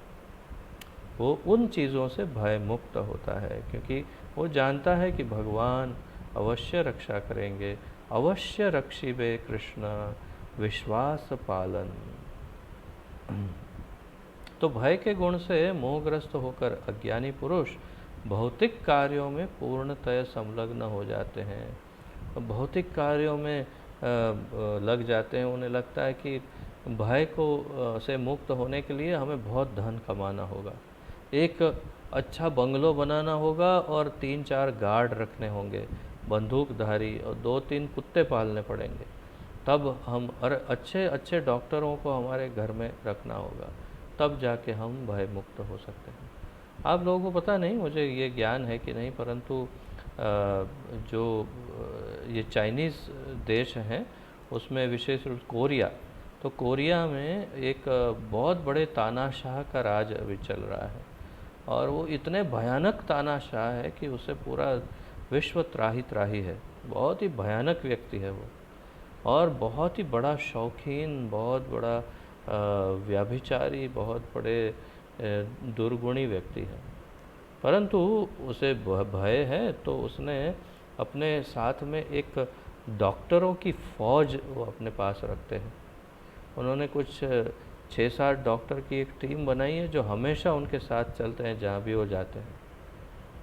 वो उन चीज़ों से भय मुक्त होता है क्योंकि वो जानता है कि भगवान अवश्य रक्षा करेंगे। अवश्य रक्षिबे कृष्ण विश्वास पालन। तो भय के गुण से मोहग्रस्त होकर अज्ञानी पुरुष भौतिक कार्यों में पूर्णतः संलग्न हो जाते हैं। भौतिक कार्यों में लग जाते हैं। उन्हें लगता है कि भय को से मुक्त होने के लिए हमें बहुत धन कमाना होगा, एक अच्छा बंगलो बनाना होगा और 3-4 गार्ड रखने होंगे, बंदूकधारी, और 2-3 कुत्ते पालने पड़ेंगे। तब हम, और अच्छे अच्छे डॉक्टरों को हमारे घर में रखना होगा, तब जाके हम भय मुक्त हो सकते हैं। आप लोगों को पता नहीं मुझे ये ज्ञान है कि नहीं, परंतु जो ये चाइनीज़ देश हैं उसमें विशेष रूप कोरिया, तो कोरिया में एक बहुत बड़े तानाशाह का राज अभी चल रहा है, और वो इतने भयानक तानाशाह है कि उसे पूरा विश्व त्राही त्राही है। बहुत ही भयानक व्यक्ति है वो, और बहुत ही बड़ा शौकीन, बहुत बड़ा व्यभिचारी, बहुत बड़े दुर्गुणी व्यक्ति है। परंतु उसे भय है, तो उसने अपने साथ में एक डॉक्टरों की फ़ौज वो अपने पास रखते हैं। उन्होंने कुछ 6-7 डॉक्टर की एक टीम बनाई है जो हमेशा उनके साथ चलते हैं जहाँ भी वो जाते हैं।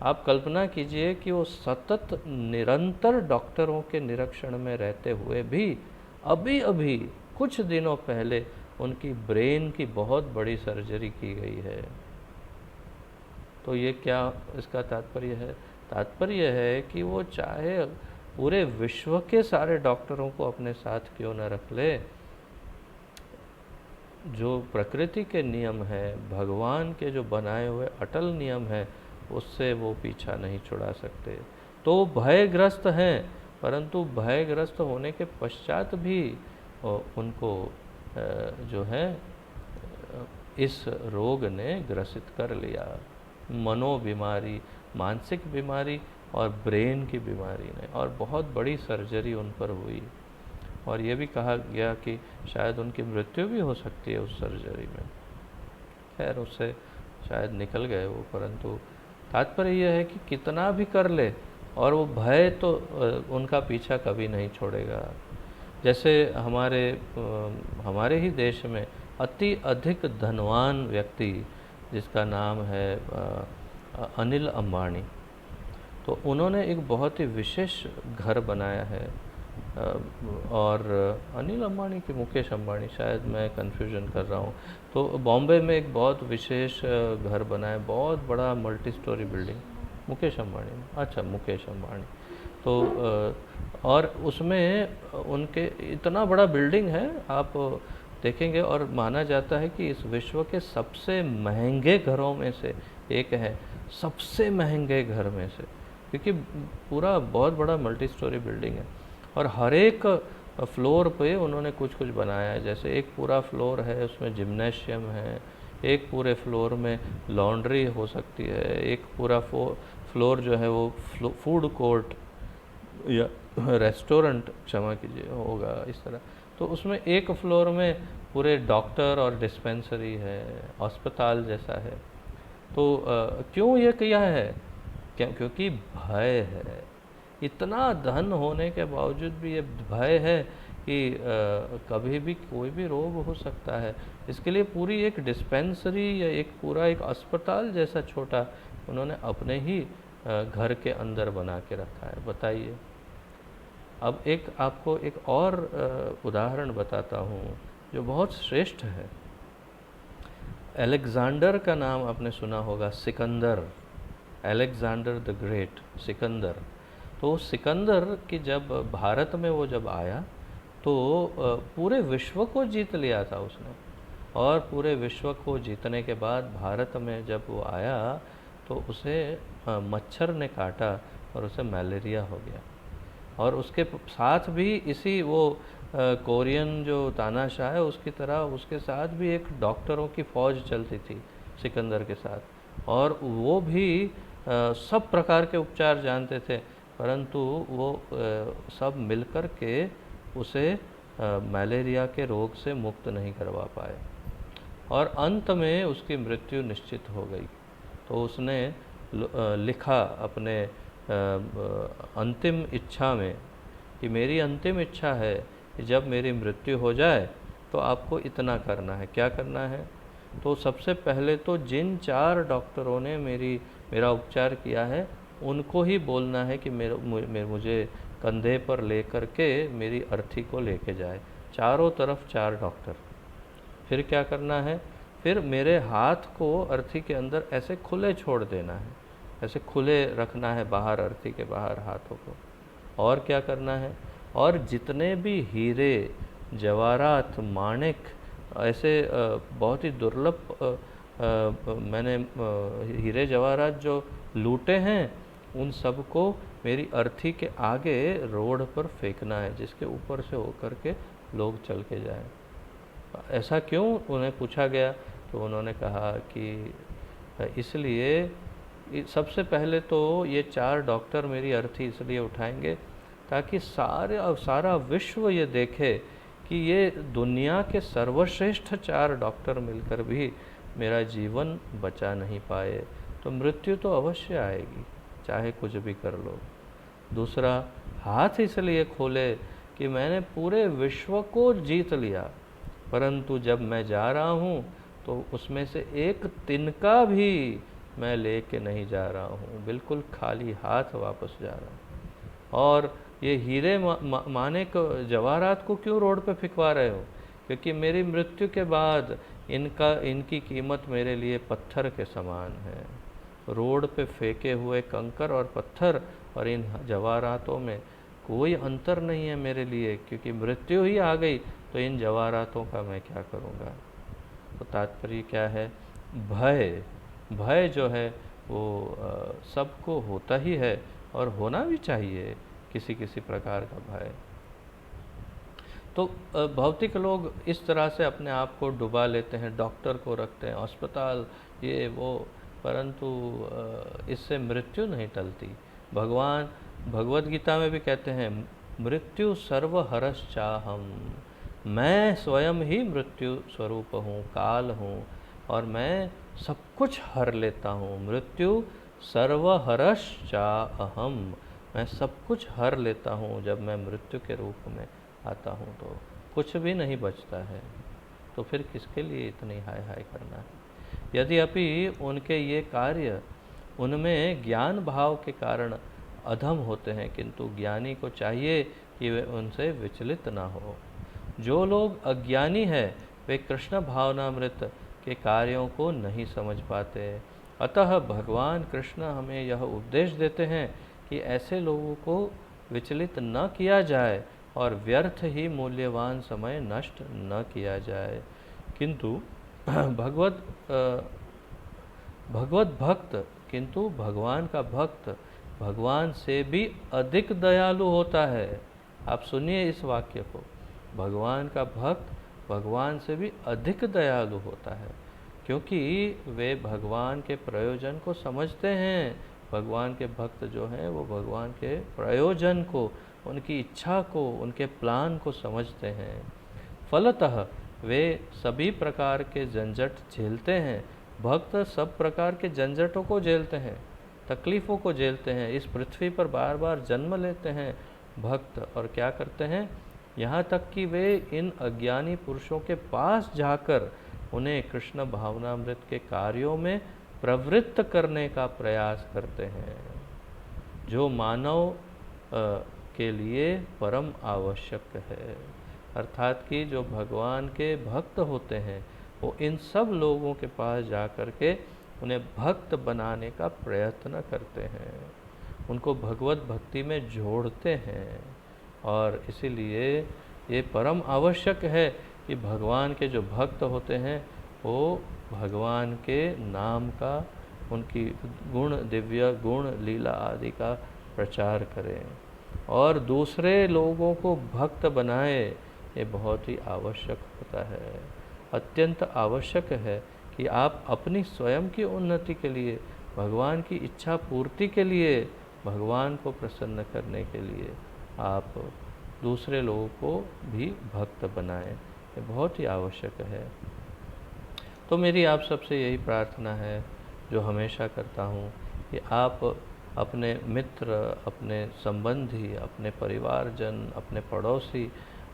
आप कल्पना कीजिए कि वो सतत निरंतर डॉक्टरों के निरीक्षण में रहते हुए भी अभी अभी कुछ दिनों पहले उनकी ब्रेन की बहुत बड़ी सर्जरी की गई है। तो ये क्या इसका तात्पर्य है? तात्पर्य है कि वो चाहे पूरे विश्व के सारे डॉक्टरों को अपने साथ क्यों न रख ले, जो प्रकृति के नियम है, भगवान के जो बनाए हुए अटल नियम है, उससे वो पीछा नहीं छुड़ा सकते। तो भयग्रस्त हैं, परंतु भयग्रस्त होने के पश्चात भी उनको जो है इस रोग ने ग्रसित कर लिया। मनोबीमारी, मानसिक बीमारी और ब्रेन की बीमारी ने, और बहुत बड़ी सर्जरी उन पर हुई, और ये भी कहा गया कि शायद उनकी मृत्यु भी हो सकती है उस सर्जरी में। खैर उससे शायद निकल गए वो, परंतु तात्पर्य यह है कि कितना भी कर ले और वो भय तो उनका पीछा कभी नहीं छोड़ेगा। जैसे हमारे ही देश में अति अधिक धनवान व्यक्ति जिसका नाम है अनिल अंबानी, तो उन्होंने एक बहुत ही विशेष घर बनाया है। और अनिल अंबानी की मुकेश अंबानी, शायद मैं कन्फ्यूजन कर रहा हूँ, तो बॉम्बे में एक बहुत विशेष घर बना है, बहुत बड़ा multi storey building. Mukesh Ambani, अच्छा मुकेश अंबानी, तो और उसमें उनके इतना बड़ा बिल्डिंग है, आप देखेंगे, और माना जाता है कि इस विश्व के सबसे महंगे घरों में से एक है, सबसे महंगे घर में से, क्योंकि पूरा बहुत बड़ा मल्टी स्टोरी बिल्डिंग है, और हर एक फ्लोर पे उन्होंने कुछ कुछ बनाया है। जैसे एक पूरा फ्लोर है उसमें जिम्नेशियम है, एक पूरे फ्लोर में लॉन्ड्री हो सकती है, एक पूरा फ्लोर जो है वो फूड कोर्ट या रेस्टोरेंट, क्षमा कीजिए, होगा इस तरह। तो उसमें एक फ्लोर में पूरे डॉक्टर और डिस्पेंसरी है, अस्पताल जैसा है। तो क्यों ये किया है? क्योंकि भय है। इतना धन होने के बावजूद भी ये भय है कि कभी भी कोई भी रोग हो सकता है। इसके लिए पूरी एक डिस्पेंसरी या एक पूरा एक अस्पताल जैसा छोटा उन्होंने अपने ही घर के अंदर बना के रखा है। बताइए। अब आपको एक और उदाहरण बताता हूँ जो बहुत श्रेष्ठ है। अलेक्जेंडर का नाम आपने सुना होगा, Sikandar, Alexander the great, Sikandar. तो सिकंदर की जब भारत में वो जब आया तो पूरे विश्व को जीत लिया था उसने, और पूरे विश्व को जीतने के बाद भारत में जब वो आया तो उसे मच्छर ने काटा और उसे मलेरिया हो गया। और उसके साथ भी इसी वो कोरियन जो तानाशाह है उसकी तरह उसके साथ भी एक डॉक्टरों की फ़ौज चलती थी सिकंदर के साथ, और वो भी सब प्रकार के उपचार जानते थे, परंतु वो सब मिलकर के उसे मलेरिया के रोग से मुक्त नहीं करवा पाए, और अंत में उसकी मृत्यु निश्चित हो गई। तो उसने लिखा अपने अंतिम इच्छा में कि मेरी अंतिम इच्छा है कि जब मेरी मृत्यु हो जाए तो आपको इतना करना है। क्या करना है? तो सबसे पहले तो जिन 4 डॉक्टरों ने मेरा उपचार किया है उनको ही बोलना है कि मुझे कंधे पर ले कर के मेरी अर्थी को लेके जाए, चारों तरफ 4 डॉक्टर। फिर क्या करना है? फिर मेरे हाथ को अर्थी के अंदर ऐसे खुले छोड़ देना है, ऐसे खुले रखना है बाहर, अर्थी के बाहर हाथों को। और क्या करना है, और जितने भी हीरे जवाहरात माणिक ऐसे बहुत ही दुर्लभ मैंने हीरे जवाहरात जो लूटे हैं उन सबको मेरी अर्थी के आगे रोड पर फेंकना है, जिसके ऊपर से होकर के लोग चल के जाएं। ऐसा क्यों उन्हें पूछा गया, तो उन्होंने कहा कि इसलिए सबसे पहले तो ये 4 डॉक्टर मेरी अर्थी इसलिए उठाएंगे ताकि सारा विश्व ये देखे कि ये दुनिया के सर्वश्रेष्ठ 4 डॉक्टर मिलकर भी मेरा जीवन बचा नहीं पाए, तो मृत्यु तो अवश्य आएगी, चाहे कुछ भी कर लो। दूसरा, हाथ इसलिए खोले कि मैंने पूरे विश्व को जीत लिया, परंतु जब मैं जा रहा हूँ तो उसमें से एक तिनका भी मैं लेके नहीं जा रहा हूँ, बिल्कुल खाली हाथ वापस जा रहा हूँ। और ये हीरे माणिक जवाहरात को क्यों रोड पे फिकवा रहे हो, क्योंकि मेरी मृत्यु के बाद इनकी कीमत मेरे लिए पत्थर के समान है। रोड पे फेंके हुए कंकर और पत्थर और इन जवाहरातों में कोई अंतर नहीं है मेरे लिए, क्योंकि मृत्यु ही आ गई तो इन जवाहरातों का मैं क्या करूँगा। तो तात्पर्य क्या है, भय जो है वो सबको होता ही है और होना भी चाहिए, किसी किसी प्रकार का भय। तो भौतिक लोग इस तरह से अपने आप को डुबा लेते हैं, डॉक्टर को रखते हैं अस्पताल ये वो, परंतु इससे मृत्यु नहीं टलती। भगवान भगवद गीता में भी कहते हैं, मृत्यु सर्वहरश्चाहम, मैं स्वयं ही मृत्यु स्वरूप हूँ, काल हूँ और मैं सब कुछ हर लेता हूँ। मृत्यु सर्वहरश्चाहम, मैं सब कुछ हर लेता हूँ। जब मैं मृत्यु के रूप में आता हूँ तो कुछ भी नहीं बचता है, तो फिर किसके लिए इतनी हाय हाय करना है। यद्यपि उनके ये कार्य उनमें ज्ञान भाव के कारण अधम होते हैं, किंतु ज्ञानी को चाहिए कि वे उनसे विचलित ना हो। जो लोग अज्ञानी है वे कृष्ण भावनामृत के कार्यों को नहीं समझ पाते। अतः भगवान कृष्ण हमें यह उपदेश देते हैं कि ऐसे लोगों को विचलित न किया जाए और व्यर्थ ही मूल्यवान समय नष्ट न किया जाए, किंतु भगवत भक्त, किंतु भगवान का भक्त भगवान से भी अधिक दयालु होता है। आप सुनिए इस वाक्य को, भगवान का भक्त भगवान से भी अधिक दयालु होता है, क्योंकि वे भगवान के प्रयोजन को समझते हैं। भगवान के भक्त जो हैं वो भगवान के प्रयोजन को, उनकी इच्छा को, उनके प्लान को समझते हैं। फलतः वे सभी प्रकार के झंझट झेलते हैं। भक्त सब प्रकार के झंझटों को झेलते हैं, तकलीफ़ों को झेलते हैं, इस पृथ्वी पर बार बार जन्म लेते हैं भक्त, और क्या करते हैं, यहाँ तक कि वे इन अज्ञानी पुरुषों के पास जाकर उन्हें कृष्ण भावनामृत के कार्यों में प्रवृत्त करने का प्रयास करते हैं, जो मानव के लिए परम आवश्यक है। अर्थात कि जो भगवान के भक्त होते हैं वो इन सब लोगों के पास जा कर के उन्हें भक्त बनाने का प्रयत्न करते हैं, उनको भगवत भक्ति में जोड़ते हैं। और इसीलिए ये परम आवश्यक है कि भगवान के जो भक्त होते हैं वो भगवान के नाम का, उनकी गुण, दिव्य गुण, लीला आदि का प्रचार करें और दूसरे लोगों को भक्त बनाए। ये बहुत ही आवश्यक होता है, अत्यंत आवश्यक है कि आप अपनी स्वयं की उन्नति के लिए, भगवान की इच्छा पूर्ति के लिए, भगवान को प्रसन्न करने के लिए आप दूसरे लोगों को भी भक्त बनाएं। ये बहुत ही आवश्यक है। तो मेरी आप सबसे यही प्रार्थना है जो हमेशा करता हूँ कि आप अपने मित्र, अपने संबंधी, अपने परिवारजन, अपने पड़ोसी,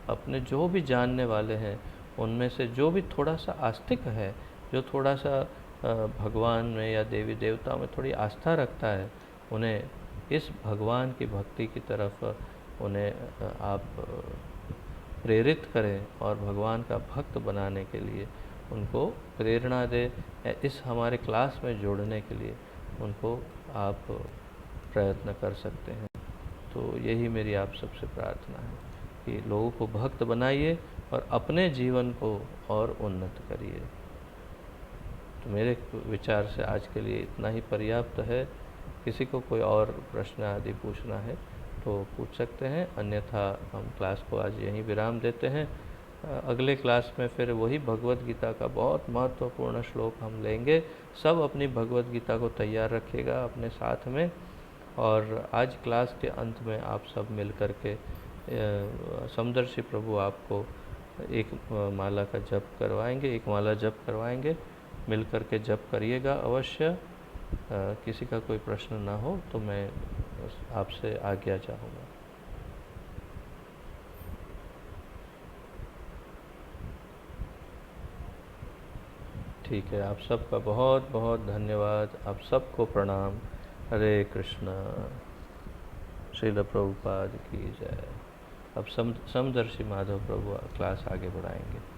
अपने जो भी जानने वाले हैं उनमें से जो भी थोड़ा सा आस्तिक है, जो थोड़ा सा भगवान में या देवी देवता में थोड़ी आस्था रखता है, उन्हें इस भगवान की भक्ति की तरफ उन्हें आप प्रेरित करें और भगवान का भक्त बनाने के लिए उनको प्रेरणा दे, या इस हमारे क्लास में जोड़ने के लिए उनको आप प्रयत्न कर सकते हैं। तो यही मेरी आप सबसे प्रार्थना है कि लोगों को भक्त बनाइए और अपने जीवन को और उन्नत करिए। तो मेरे विचार से आज के लिए इतना ही पर्याप्त है। किसी को कोई और प्रश्न आदि पूछना है तो पूछ सकते हैं, अन्यथा हम क्लास को आज यहीं विराम देते हैं। अगले क्लास में फिर वही भगवत गीता का बहुत महत्वपूर्ण श्लोक हम लेंगे। सब अपनी भगवत गीता को तैयार रखिएगा अपने साथ में, और आज क्लास के अंत में आप सब मिल कर के समदर्शी प्रभु आपको एक माला का जप करवाएंगे, एक माला जप करवाएंगे। मिल कर के जप करिएगा अवश्य। किसी का कोई प्रश्न ना हो तो मैं आपसे आज्ञा चाहूँगा। ठीक है, आप सबका बहुत बहुत धन्यवाद, आप सबको प्रणाम। हरे कृष्णा। श्रील प्रभुपाद की जय। अब समदर्शी माधव प्रभु क्लास आगे बढ़ाएंगे।